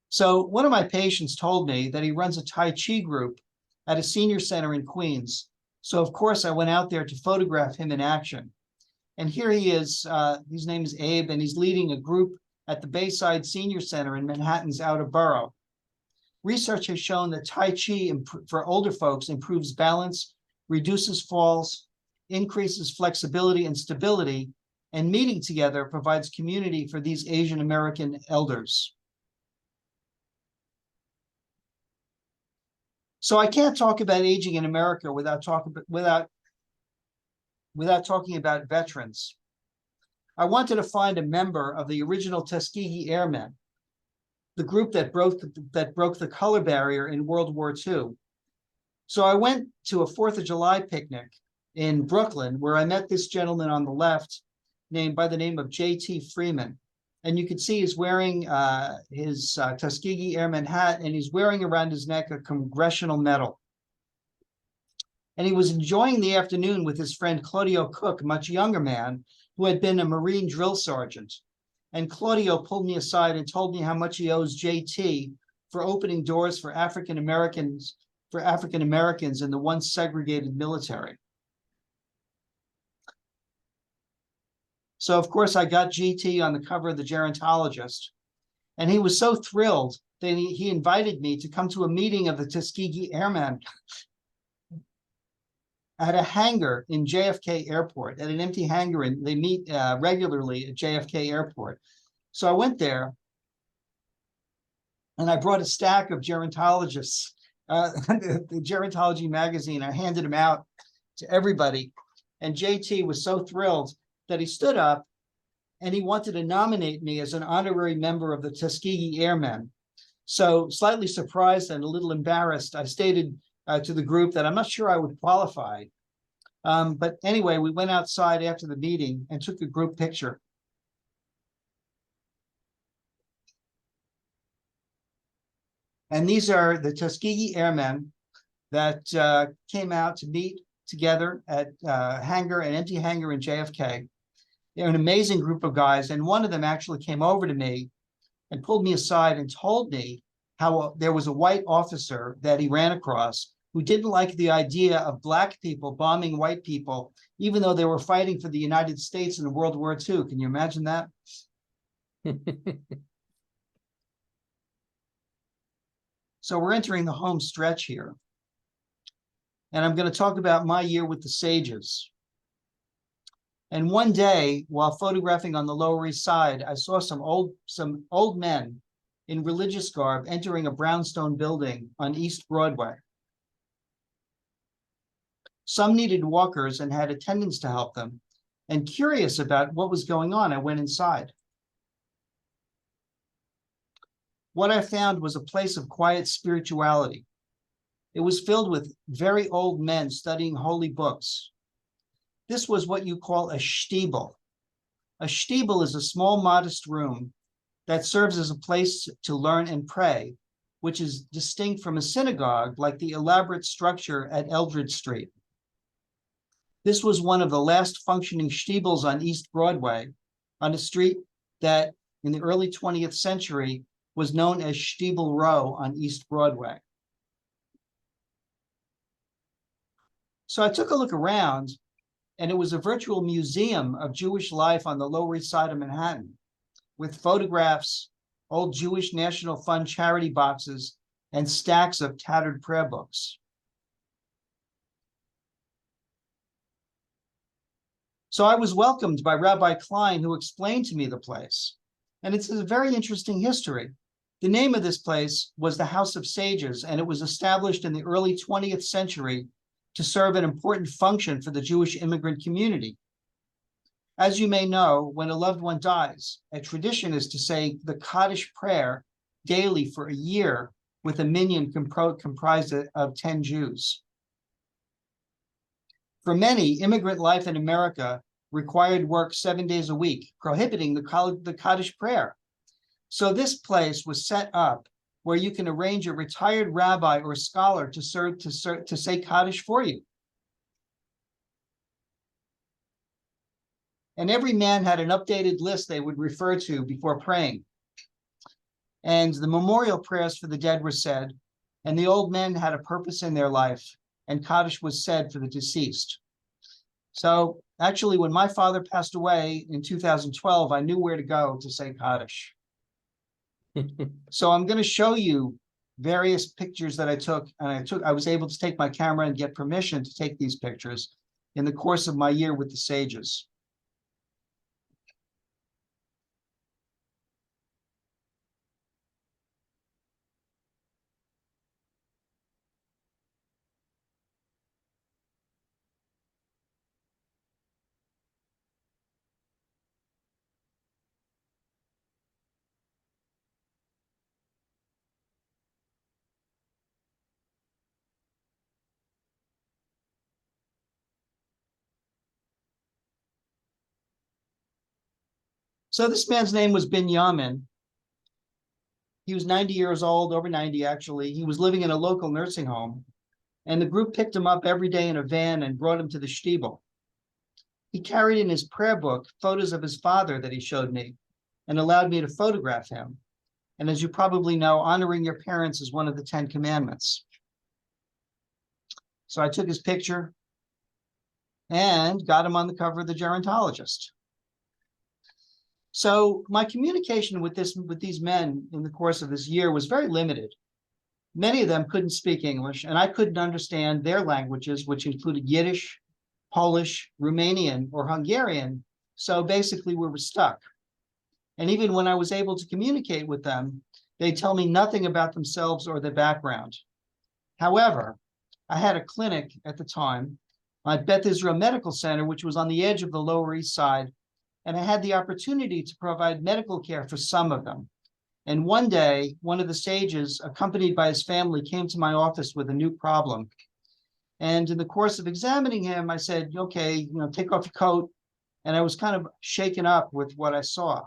So one of my patients told me that he runs a Tai Chi group at a senior center in Queens. So of course I went out there to photograph him in action. And here he is, his name is Abe, and he's leading a group at the Bayside Senior Center in Manhattan's outer borough. Research has shown that Tai Chi for older folks improves balance, reduces falls, increases flexibility and stability, and meeting together provides community for these Asian American elders. So I can't talk about aging in America without talking about veterans. I wanted to find a member of the original Tuskegee Airmen, the group that broke the color barrier in World War II. So I went to a 4th of July picnic in Brooklyn, where I met this gentleman on the left, by the name of J.T. Freeman. And you can see he's wearing his Tuskegee Airman hat, and he's wearing around his neck a congressional medal. And he was enjoying the afternoon with his friend Claudio Cook, a much younger man who had been a Marine drill sergeant. And Claudio pulled me aside and told me how much he owes JT for opening doors for African Americans in the once segregated military. So of course I got GT on the cover of the Gerontologist, and he was so thrilled that he invited me to come to a meeting of the Tuskegee Airmen at a hangar in JFK Airport, at an empty hangar, and they meet regularly at JFK Airport. So I went there, and I brought a stack of Gerontologists, the Gerontology magazine. I handed them out to everybody, and JT was so thrilled that he stood up and he wanted to nominate me as an honorary member of the Tuskegee Airmen. So slightly surprised and a little embarrassed, I stated to the group that I'm not sure I would qualify. But anyway, we went outside after the meeting and took a group picture. And these are the Tuskegee Airmen that came out to meet together at an empty hangar in JFK. They're an amazing group of guys, and one of them actually came over to me and pulled me aside and told me how there was a white officer that he ran across who didn't like the idea of Black people bombing white people, even though they were fighting for the United States in World War II. Can you imagine that? So we're entering the home stretch here. And I'm going to talk about my year with the Sages. And one day, while photographing on the Lower East Side, I saw some old men in religious garb entering a brownstone building on East Broadway. Some needed walkers and had attendants to help them. And curious about what was going on, I went inside. What I found was a place of quiet spirituality. It was filled with very old men studying holy books. This was what you call a shtibel. A shtibel is a small, modest room that serves as a place to learn and pray, which is distinct from a synagogue like the elaborate structure at Eldridge Street. This was one of the last functioning shtibels on East Broadway, on a street that in the early 20th century was known as Shtibel Row on East Broadway. So I took a look around, and it was a virtual museum of Jewish life on the Lower East Side of Manhattan, with photographs, old Jewish National Fund charity boxes, and stacks of tattered prayer books. So I was welcomed by Rabbi Klein, who explained to me the place. And it's a very interesting history. The name of this place was the House of Sages, and it was established in the early 20th century to serve an important function for the Jewish immigrant community. As you may know, when a loved one dies, a tradition is to say the Kaddish prayer daily for a year with a minyan comprised of 10 Jews. For many, immigrant life in America required work 7 days a week, prohibiting the Kaddish prayer. So this place was set up where you can arrange a retired rabbi or scholar to say Kaddish for you. And every man had an updated list they would refer to before praying. And the memorial prayers for the dead were said, and the old men had a purpose in their life, and Kaddish was said for the deceased. So actually, when my father passed away in 2012, I knew where to go to say Kaddish. So I'm going to show you various pictures that I took, and I was able to take my camera and get permission to take these pictures in the course of my year with the Sages. So this man's name was Binyamin. He was 90 years old, over 90 actually. He was living in a local nursing home, and the group picked him up every day in a van and brought him to the shtibel. He carried in his prayer book photos of his father that he showed me and allowed me to photograph him. And as you probably know, honoring your parents is one of the 10 commandments. So I took his picture and got him on the cover of the Gerontologist. So my communication with these men in the course of this year was very limited. Many of them couldn't speak English, and I couldn't understand their languages, which included Yiddish, Polish, Romanian, or Hungarian. So basically we were stuck. And even when I was able to communicate with them, they'd tell me nothing about themselves or their background. However, I had a clinic at the time at Beth Israel Medical Center, which was on the edge of the Lower East Side, and I had the opportunity to provide medical care for some of them. And one day, one of the sages, accompanied by his family, came to my office with a new problem. And in the course of examining him, I said, okay, take off your coat. And I was kind of shaken up with what I saw.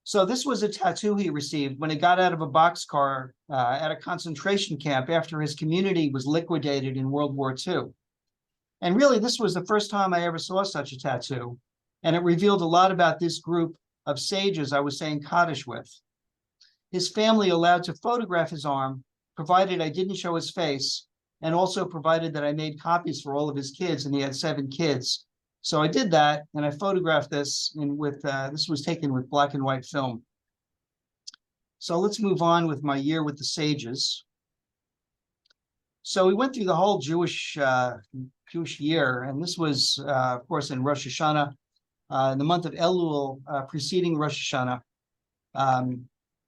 So this was a tattoo he received when he got out of a boxcar at a concentration camp after his community was liquidated in World War II. And really, this was the first time I ever saw such a tattoo. And it revealed a lot about this group of sages I was saying Kaddish with. His family allowed to photograph his arm, provided I didn't show his face, and also provided that I made copies for all of his kids, and he had 7 kids. So I did that, and I photographed this this was taken with black and white film. So let's move on with my year with the sages. So we went through the whole Jewish year, and this was, of course, in Rosh Hashanah, in the month of Elul, preceding Rosh Hashanah.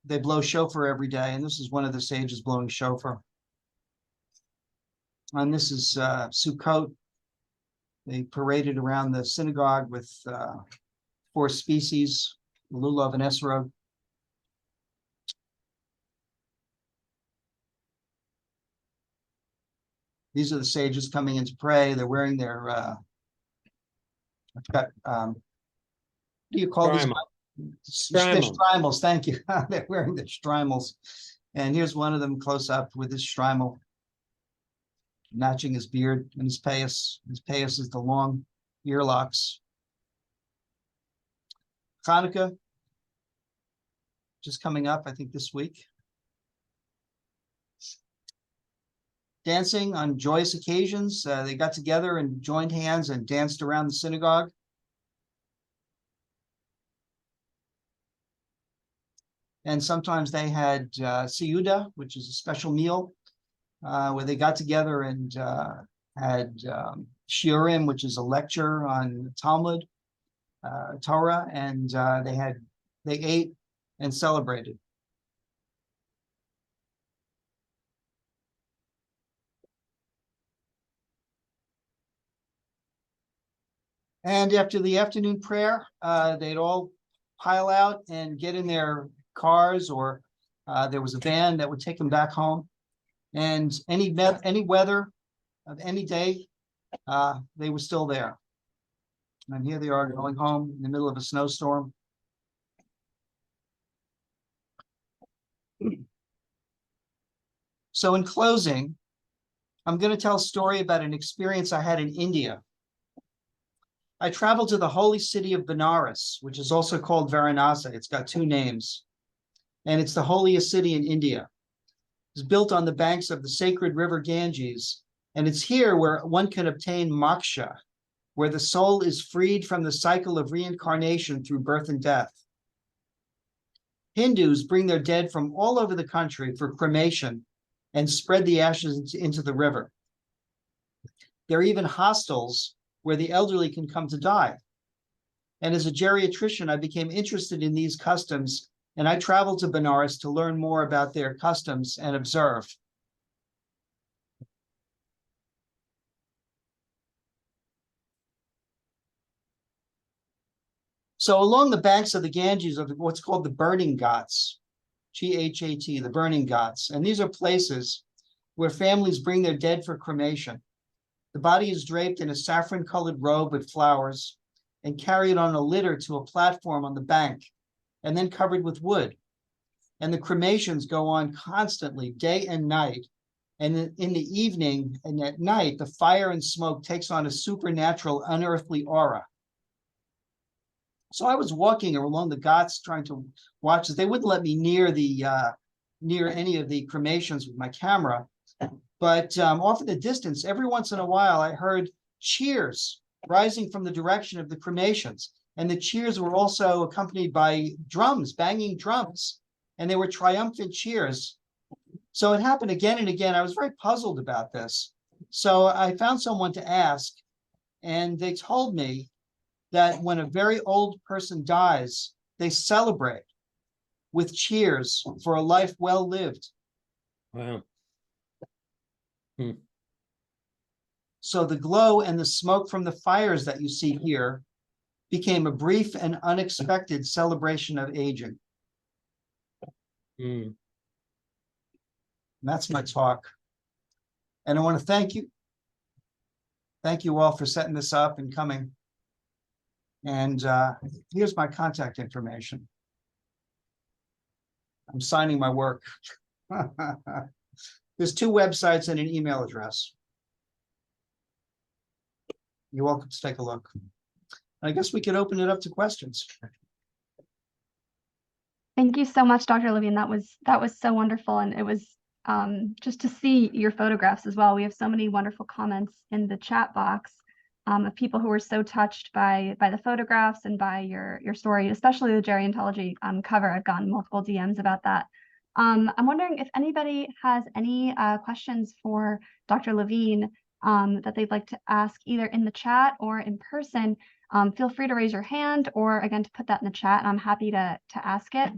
They blow shofar every day, and this is one of the sages blowing shofar. And this is Sukkot. They paraded around the synagogue with 4 species, lulav and esrog. These are the sages coming in to pray. They're wearing their, what do you call these? Shtreimels, thank you. They're wearing the shtreimels. And here's one of them close up with his shtreimel, matching his beard and his payas. His payas is the long earlocks. Hanukkah, just coming up, I think this week. Dancing on joyous occasions. They got together and joined hands and danced around the synagogue. And sometimes they had seudah, which is a special meal where they got together and had shiurim, which is a lecture on Talmud, Torah, and they ate and celebrated. And after the afternoon prayer, they'd all pile out and get in their cars, or there was a van that would take them back home. And any weather of any day, they were still there. And here they are going home in the middle of a snowstorm. So in closing, I'm going to tell a story about an experience I had in India. I traveled to the holy city of Benares, which is also called Varanasi. It's got 2 names. And it's the holiest city in India. It's built on the banks of the sacred river Ganges. And it's here where one can obtain moksha, where the soul is freed from the cycle of reincarnation through birth and death. Hindus bring their dead from all over the country for cremation and spread the ashes into the river. There are even hostels where the elderly can come to die. And as a geriatrician, I became interested in these customs, and I traveled to Benares to learn more about their customs and observe. So along the banks of the Ganges are what's called the burning ghats, Ghat, the burning ghats. And these are places where families bring their dead for cremation. The body is draped in a saffron-colored robe with flowers and carried on a litter to a platform on the bank, and then covered with wood. And the cremations go on constantly, day and night. And in the evening and at night, the fire and smoke takes on a supernatural, unearthly aura. So I was walking along the ghats trying to watch this. They wouldn't let me near any of the cremations with my camera. But off in the distance, every once in a while, I heard cheers rising from the direction of the cremations. And the cheers were also accompanied by drums, banging drums. And they were triumphant cheers. So it happened again and again. I was very puzzled about this. So I found someone to ask, and they told me that when a very old person dies, they celebrate with cheers for a life well lived. Wow. So the glow and the smoke from the fires that you see here became a brief and unexpected celebration of aging. Mm. That's my talk. And I want to thank you. Thank you all for setting this up and coming. And here's my contact information. I'm signing my work. There's 2 websites and an email address. You're welcome to take a look. I guess we could open it up to questions. Thank you so much, Dr. Levine. That was so wonderful, and it was just to see your photographs as well. We have so many wonderful comments in the chat box of people who were so touched by the photographs and by your story, especially the gerontology cover. I've gotten multiple DMs about that. I'm wondering if anybody has any questions for Dr. Levine that they'd like to ask either in the chat or in person. Feel free to raise your hand or again to put that in the chat, and I'm happy to ask it.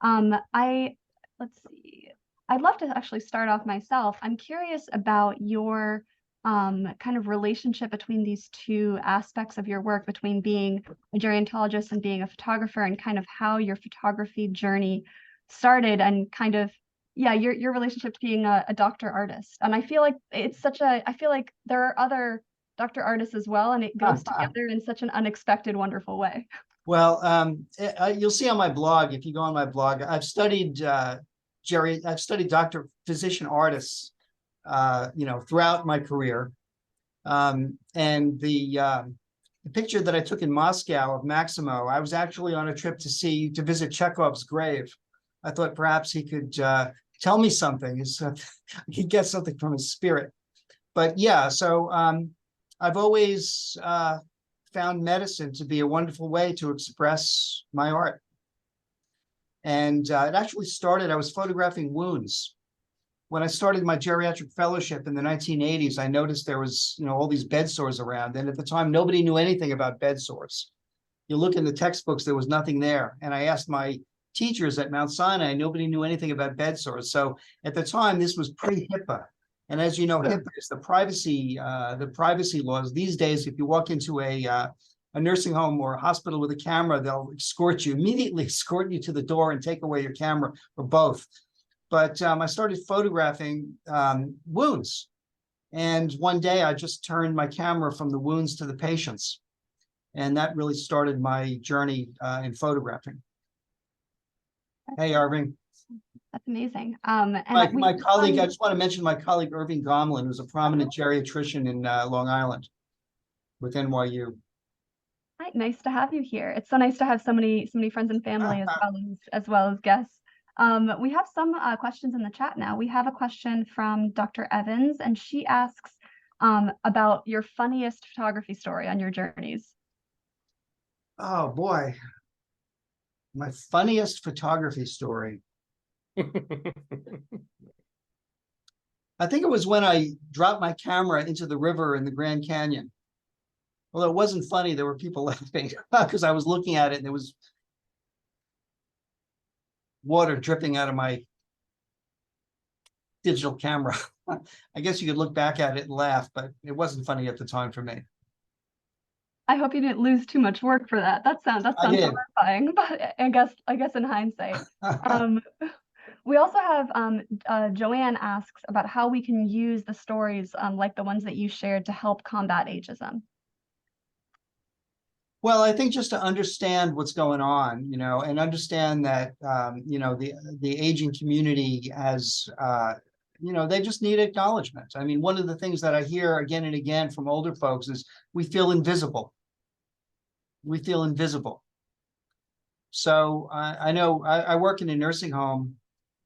Let's see. I'd love to actually start off myself. I'm curious about your kind of relationship between these 2 aspects of your work, between being a gerontologist and being a photographer, and kind of how your photography journey started, and kind of, yeah, your relationship to being a doctor artist. And I feel like I feel like there are other doctor artists as well, and it goes together in such an unexpected, wonderful way. Well, you'll see on my blog, if you go on my blog, I've studied I've studied physician artists, throughout my career. And the picture that I took in Moscow of Maximo, I was actually on a trip to visit Chekhov's grave. I thought perhaps he could tell me something, I could get something from his spirit. But yeah, so I've always found medicine to be a wonderful way to express my art. And it actually started, I was photographing wounds. When I started my geriatric fellowship in the 1980s, I noticed there was, all these bed sores around. And at the time, nobody knew anything about bed sores. You look in the textbooks, there was nothing there. And I asked my teachers at Mount Sinai, nobody knew anything about bed sores. So at the time, this was pre-HIPAA. And as you know, HIPAA is the privacy laws. These days, if you walk into a nursing home or a hospital with a camera, they'll immediately escort you to the door and take away your camera, or both. But I started photographing wounds. And one day I just turned my camera from the wounds to the patients. And that really started my journey in photographing. Hey, Irving. That's amazing. And my colleague, I just want to mention my colleague, Irving Gomlin, who's a prominent geriatrician in Long Island with NYU. Hi, nice to have you here. It's so nice to have so many friends and family as well as guests. We have some questions in the chat now. We have a question from Dr. Evans, and she asks about your funniest photography story on your journeys. Oh boy, my funniest photography story. I think it was when I dropped my camera into the river in the Grand Canyon. Although it wasn't funny, there were people laughing because I was looking at it and there was water dripping out of my digital camera. I guess you could look back at it and laugh, but it wasn't funny at the time for me. I hope you didn't lose too much work for that. That sounds I did. horrifying, but I guess in hindsight. We also have Joanne asks about how we can use the stories like the ones that you shared to help combat ageism. Well, I think just to understand what's going on, and understand that, the aging community has, they just need acknowledgement. I mean, one of the things that I hear again and again from older folks is we feel invisible. We feel invisible. So I know I work in a nursing home,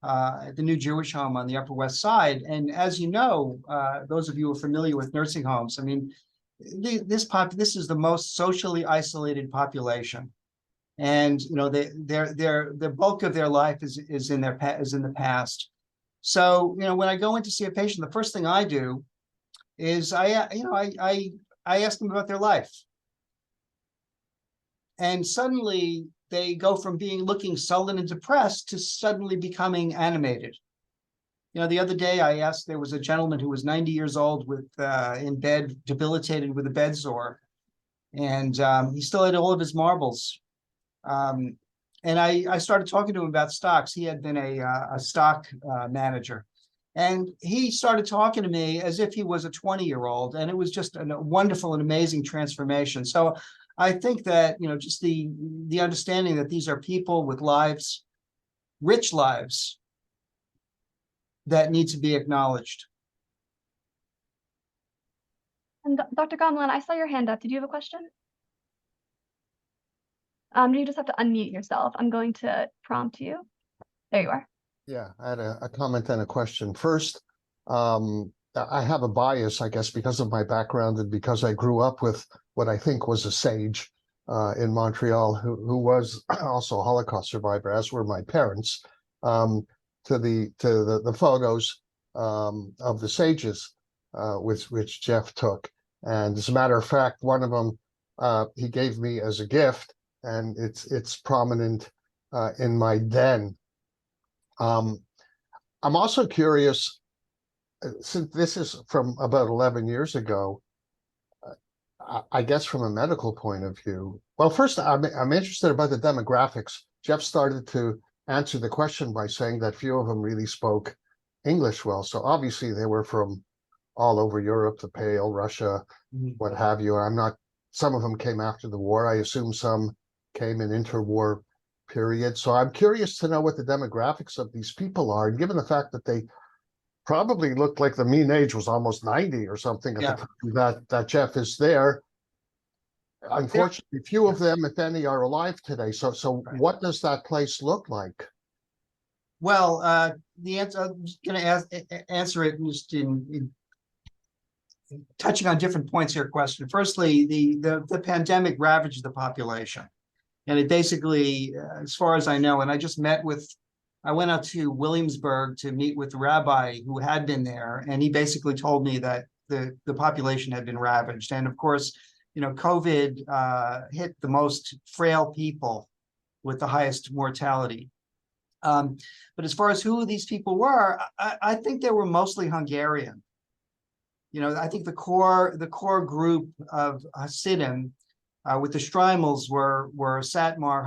at the new Jewish home on the Upper West Side. And as you know, those of you who are familiar with nursing homes, I mean, this is the most socially isolated population, and the bulk of their life is in the past. So when I go in to see a patient, the first thing I do is I ask them about their life, and suddenly they go from looking sullen and depressed to suddenly becoming animated. The other day there was a gentleman who was 90 years old in bed, debilitated with a bed sore. And he still had all of his marbles. And I started talking to him about stocks. He had been a stock manager. And he started talking to me as if he was a 20-year-old. And it was just a wonderful and amazing transformation. So I think that, just the understanding that these are people with lives, rich lives, that need to be acknowledged. And Dr. Gomlin, I saw your hand up. Did you have a question? You just have to unmute yourself. I'm going to prompt you. There you are. Yeah, I had a comment and a question. First, I have a bias, I guess, because of my background and because I grew up with what I think was a sage in Montreal who was also a Holocaust survivor, as were my parents. To the photos of the sages, which Jeff took, and as a matter of fact, one of them he gave me as a gift, and it's prominent in my den. I'm also curious, since this is from about 11 years ago, I guess from a medical point of view. Well, first, I'm interested about the demographics. Jeff started to answer the question by saying that few of them really spoke English well. So obviously they were from all over Europe, the Pale, Russia, what have you. Some of them came after the war. I assume some came in interwar period. So I'm curious to know what the demographics of these people are. And given the fact that they probably looked like the mean age was almost 90 or something at the time that Jeff is there. Unfortunately, few of them, if any, are alive today. So what does that place look like? Well, the answer, I'm just going to answer it just in touching on different points here. Question. Firstly, the pandemic ravaged the population, and it basically, as far as I know, and I went out to Williamsburg to meet with the rabbi who had been there, and he basically told me that the population had been ravaged, and of course, COVID hit the most frail people with the highest mortality. But as far as who these people were, I think they were mostly Hungarian. I think the core group of Hasidim with the Streimels were Satmar,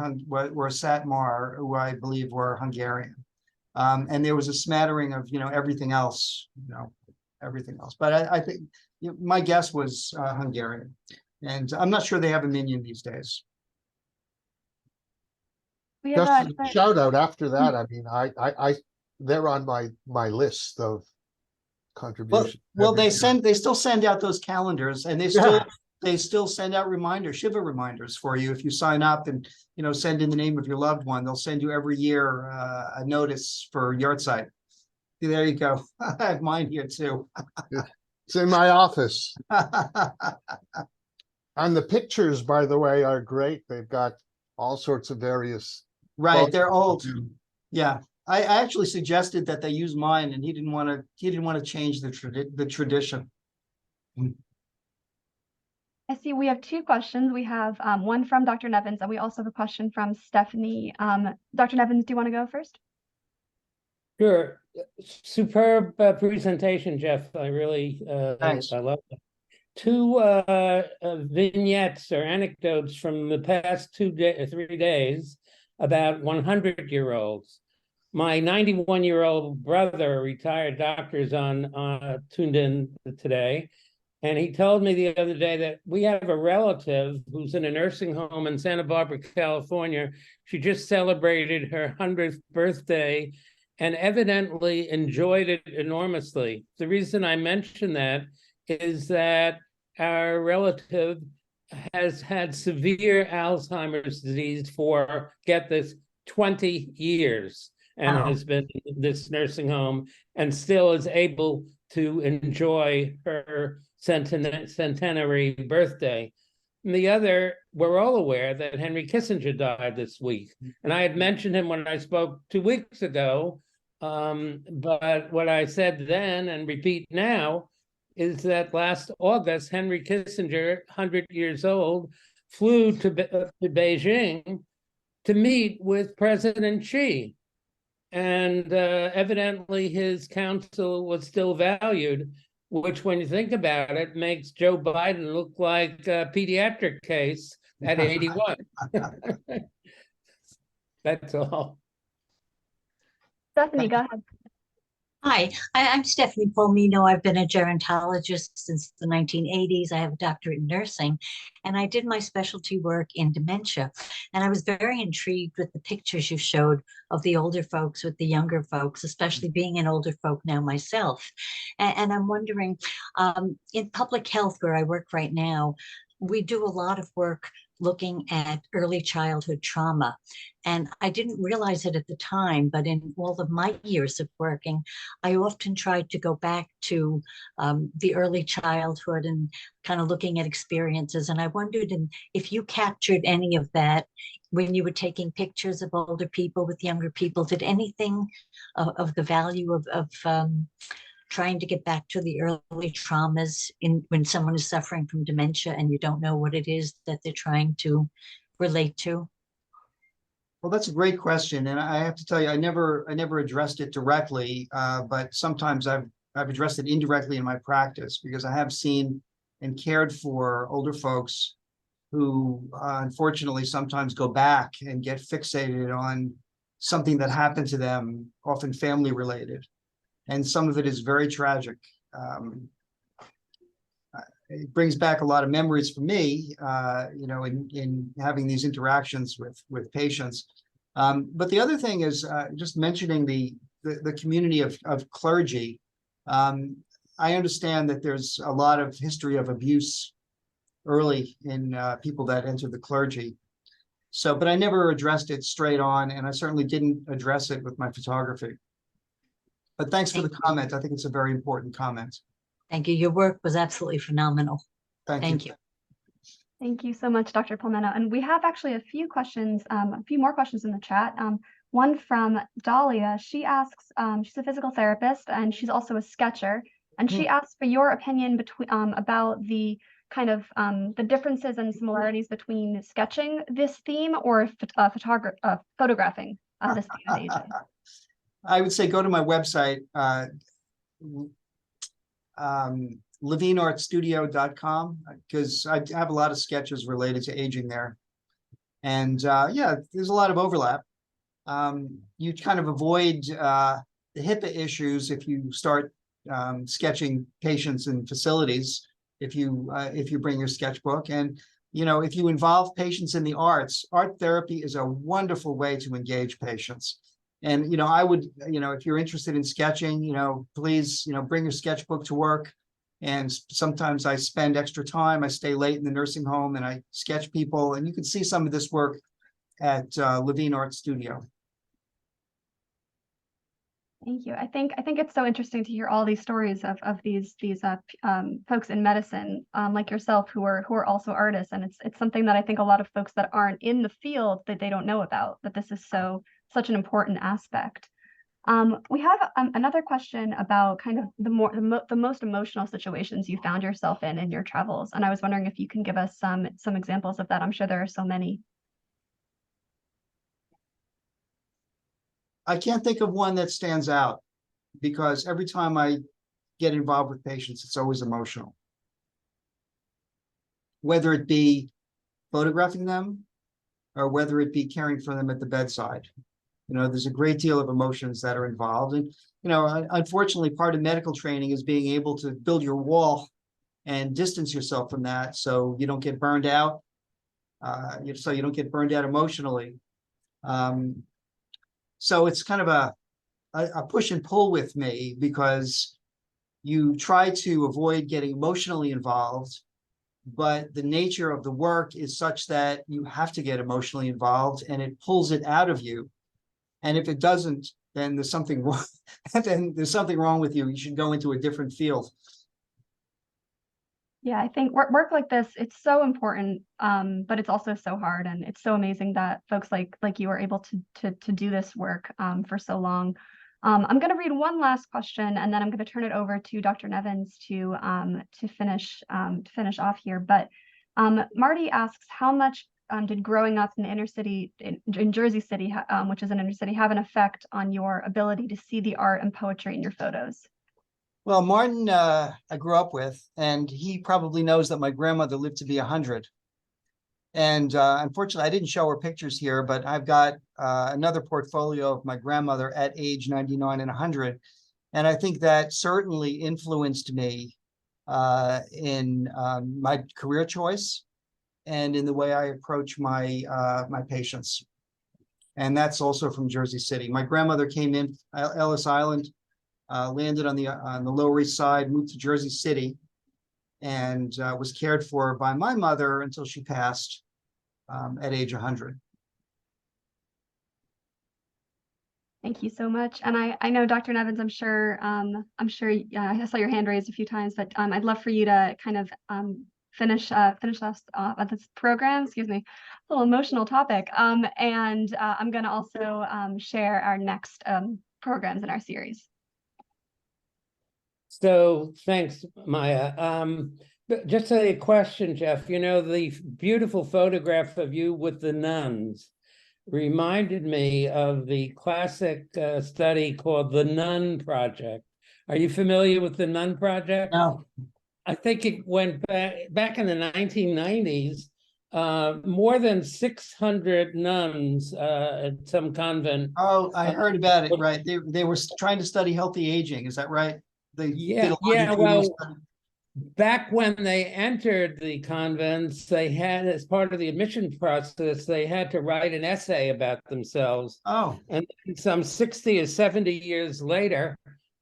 who I believe were Hungarian. And there was a smattering of everything else. But I think my guess was Hungarian. And I'm not sure they have a minion these days. Just a shout out after that. I mean, they're on my list of contributions. Well, they still send out those calendars, and they still send out Shiva reminders for you if you sign up and send in the name of your loved one. They'll send you every year a notice for Yahrzeit. There you go. I have mine here too. It's in my office. And the pictures, by the way, are great. They've got all sorts of various. Right, they're old. Yeah, I actually suggested that they use mine, and he didn't want to change the tradition. I see we have two questions. We have one from Dr. Nevins, and we also have a question from Stephanie. Dr. Nevins, do you want to go first? Sure. Superb presentation, Jeff. I really Thanks. I love it. two vignettes or anecdotes from the past 3 days about 100-year-olds. My 91-year-old brother, a retired doctor, is tuned in today. And he told me the other day that we have a relative who's in a nursing home in Santa Barbara, California. She just celebrated her 100th birthday and evidently enjoyed it enormously. The reason I mention that is that our relative has had severe Alzheimer's disease for, get this, 20 years, and has been in this nursing home and still is able to enjoy her centenary birthday. And the other, we're all aware that Henry Kissinger died this week. And I had mentioned him when I spoke 2 weeks ago. But what I said then and repeat now is that last August, Henry Kissinger, 100 years old, flew to Beijing to meet with President Xi. And evidently his counsel was still valued, which, when you think about it, makes Joe Biden look like a pediatric case at 81. That's all. Stephanie, go ahead. Hi, I'm Stephanie Palmino. I've been a gerontologist since the 1980s. I have a doctorate in nursing, and I did my specialty work in dementia. And I was very intrigued with the pictures you showed of the older folks with the younger folks, especially being an older folk now myself. And I'm wondering, in public health, where I work right now, we do a lot of work looking at early childhood trauma. And I didn't realize it at the time, but in all of my years of working, I often tried to go back to the early childhood and kind of looking at experiences. And I wondered if you captured any of that when you were taking pictures of older people with younger people. Did anything of the value of trying to get back to the early traumas when someone is suffering from dementia and you don't know what it is that they're trying to relate to? Well, that's a great question, and I have to tell you, I never addressed it directly, but sometimes I've addressed it indirectly in my practice, because I have seen and cared for older folks who unfortunately sometimes go back and get fixated on something that happened to them, often family related. And some of it is very tragic. It brings back a lot of memories for me, in having these interactions with patients. But the other thing is just mentioning the community of clergy. I understand that there's a lot of history of abuse early in people that enter the clergy. So, but I never addressed it straight on, and I certainly didn't address it with my photography. But thanks for the comment. I think it's a very important comment. Thank you. Your work was absolutely phenomenal. Thank you. Thank you so much, Dr. Palmeno. And we have actually a few more questions in the chat. One from Dahlia. She asks, she's a physical therapist and she's also a sketcher. And she asks for your opinion about the kind of the differences and similarities between sketching this theme or photographing this theme of aging. I would say go to my website, levineartstudio.com, because I have a lot of sketches related to aging there. And yeah, there's a lot of overlap. You kind of avoid the HIPAA issues if you start sketching patients in facilities, if you bring your sketchbook. And if you involve patients in the arts, art therapy is a wonderful way to engage patients. And, I would, if you're interested in sketching, please, bring your sketchbook to work. And sometimes I spend extra time. I stay late in the nursing home and I sketch people. And you can see some of this work at Levine Art Studio. Thank you. I think it's so interesting to hear all these stories of these folks in medicine, like yourself, who are also artists, and it's something that I think a lot of folks that aren't in the field that they don't know about. That this is such an important aspect. We have another question about kind of the most emotional situations you found yourself in your travels, and I was wondering if you can give us some examples of that. I'm sure there are so many. I can't think of one that stands out, because every time I get involved with patients, it's always emotional. whether it be photographing them or whether it be caring for them at the bedside. You know, there's a great deal of emotions that are involved. And, you know, unfortunately, part of medical training is being able to build your wall and distance yourself from that so you don't get burned out, so you don't get burned out emotionally. So it's kind of a push and pull with me, because you try to avoid getting emotionally involved, but the nature of the work is such that you have to get emotionally involved, and it pulls it out of you. And if it doesn't, then there's something wrong. Then there's something wrong with you. You should go into a different field. Yeah, I think work like this, it's so important, but it's also so hard, and it's so amazing that folks like you are able to do this work for so long. I'm going to read one last question, and then I'm going to turn it over to Dr. Nevins to finish off here. But Marty asks, how much did growing up in the inner city in Jersey City, which is an inner city, have an effect on your ability to see the art and poetry in your photos? Well, Martin, I grew up with, and he probably knows that my grandmother lived to be 100. And unfortunately, I didn't show her pictures here, but I've got another portfolio of my grandmother at age 99 and 100. And I think that certainly influenced me in my career choice and in the way I approach my my patients. And that's also from Jersey City. My grandmother came in Ellis Island, landed on the Lower East Side, moved to Jersey City, and was cared for by my mother until she passed at age 100. Thank you so much. And I know, Dr. Nevins, I'm sure I saw your hand raised a few times, but I'd love for you to kind of finish us off at this program. Excuse me, a little emotional topic. And I'm going to also share our next programs in our series. So thanks, Maya. Just a question, Jeff. You know, the beautiful photograph of you with the nuns reminded me of the classic study called the Nun Project. Are you familiar with the Nun Project? No. I think it went back in the 1990s. More than 600 nuns at some convent. Oh, I heard about it. Right, they were trying to study healthy aging. Is that right? They did a longitudinal study. Back when they entered the convents, they had, as part of the admission process, they had to write an essay about themselves. Oh. And some 60 or 70 years later,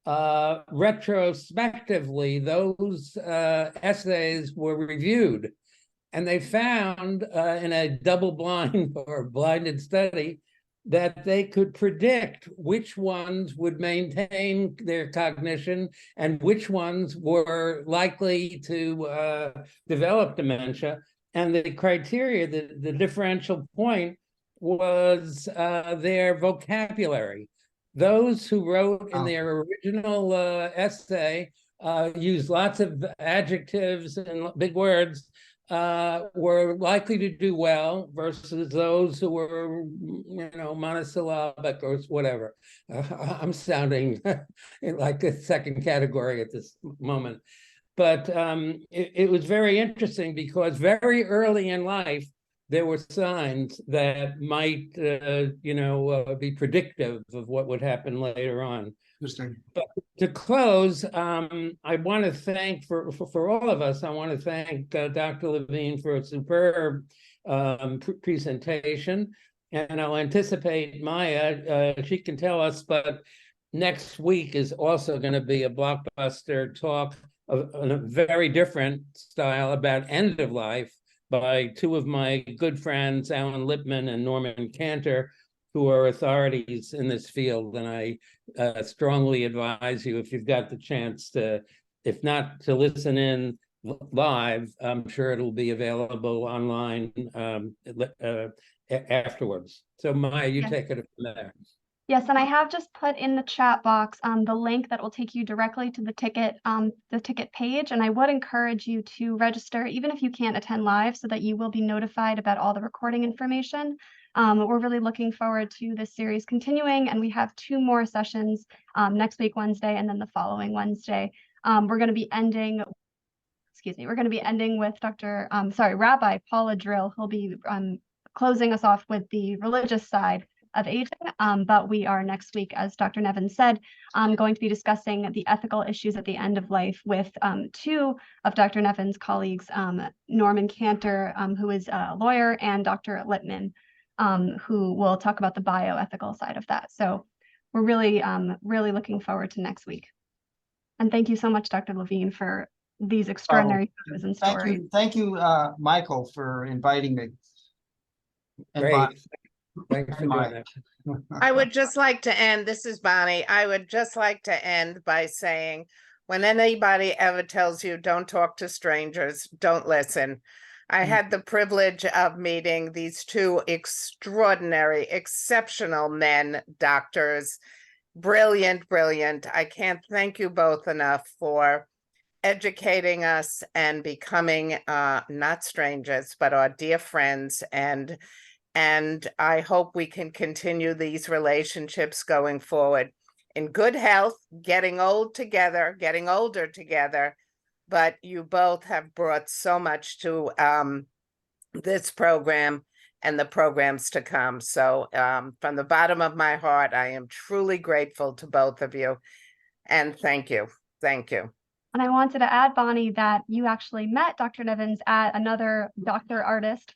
retrospectively, those essays were reviewed. And they found in a double-blind or blinded study that they could predict which ones would maintain their cognition and which ones were likely to develop dementia. And the criteria, the differential point, was their vocabulary. Those who wrote in their original essay used lots of adjectives and big words, were likely to do well versus those who were, you know, monosyllabic or whatever. I'm sounding like a second category at this moment. But it was very interesting because very early in life, there were signs that might, be predictive of what would happen later on. Interesting. But to close, I want to thank, for all of us, I want to thank Dr. Levine for a superb presentation. And I'll anticipate Maya, she can tell us, but next week is also going to be a blockbuster talk of a very different style about end of life by two of my good friends, Alan Lippman and Norman Cantor, who are authorities in this field. And I strongly advise you, if you've got the chance to, if not to listen in live, I'm sure it'll be available online afterwards. So Maya, you take it from there. Yes, and I have just put in the chat box the link that will take you directly to the ticket page. And I would encourage you to register, even if you can't attend live, so that you will be notified about all the recording information. We're really looking forward to this series continuing, and we have 2 more sessions next week, Wednesday, and then the following Wednesday. We're going to be ending excuse me, we're going to be ending with Rabbi Paula Drill. He'll be closing us off with the religious side of aging. But we are next week, as Dr. Nevin said, going to be discussing the ethical issues at the end of life with two of Dr. Nevin's colleagues, Norman Cantor, who is a lawyer, and Dr. Littman, who will talk about the bioethical side of that. So we're really, really looking forward to next week. And thank you so much, Dr. Levine, for these extraordinary photos and stories. Thank you, Michael, for inviting me. And Great. Bonnie. Thanks for doing that. I would just like to end, this is Bonnie, I would just like to end by saying, when anybody ever tells you don't talk to strangers, don't listen. I had the privilege of meeting these two extraordinary, exceptional men, doctors, brilliant, brilliant. I can't thank you both enough for educating us and becoming not strangers, but our dear friends. And I hope we can continue these relationships going forward in good health, getting old together, getting older together. But you both have brought so much to this program and the programs to come. So from the bottom of my heart, I am truly grateful to both of you. And thank you. Thank you. And I wanted to add, Bonnie, that you actually met Dr. Nevins at another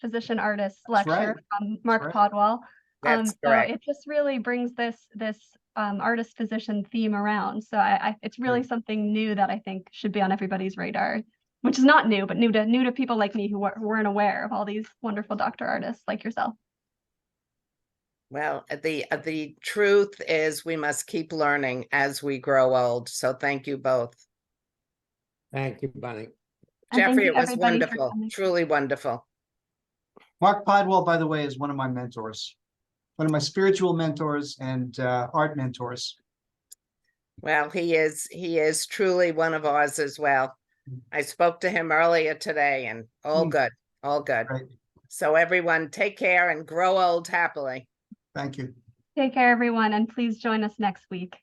physician artist lecture from Mark Podwell. That's so correct. it just really brings this artist physician theme around. So it's really something new that I think should be on everybody's radar, which is not new, but new to people like me who weren't aware of all these wonderful doctor artists like yourself. Well, the truth is we must keep learning as we grow old. So thank you both. Thank you, Bonnie. And Jeffrey, you, it was everybody, for wonderful, coming. truly wonderful. Mark Podwell, by the way, is one of my mentors, one of my spiritual mentors and art mentors. Well, he is truly one of ours as well. I spoke to him earlier today and all good, all good. Right. So everyone take care and grow old happily. Thank you. Take care, everyone, and please join us next week.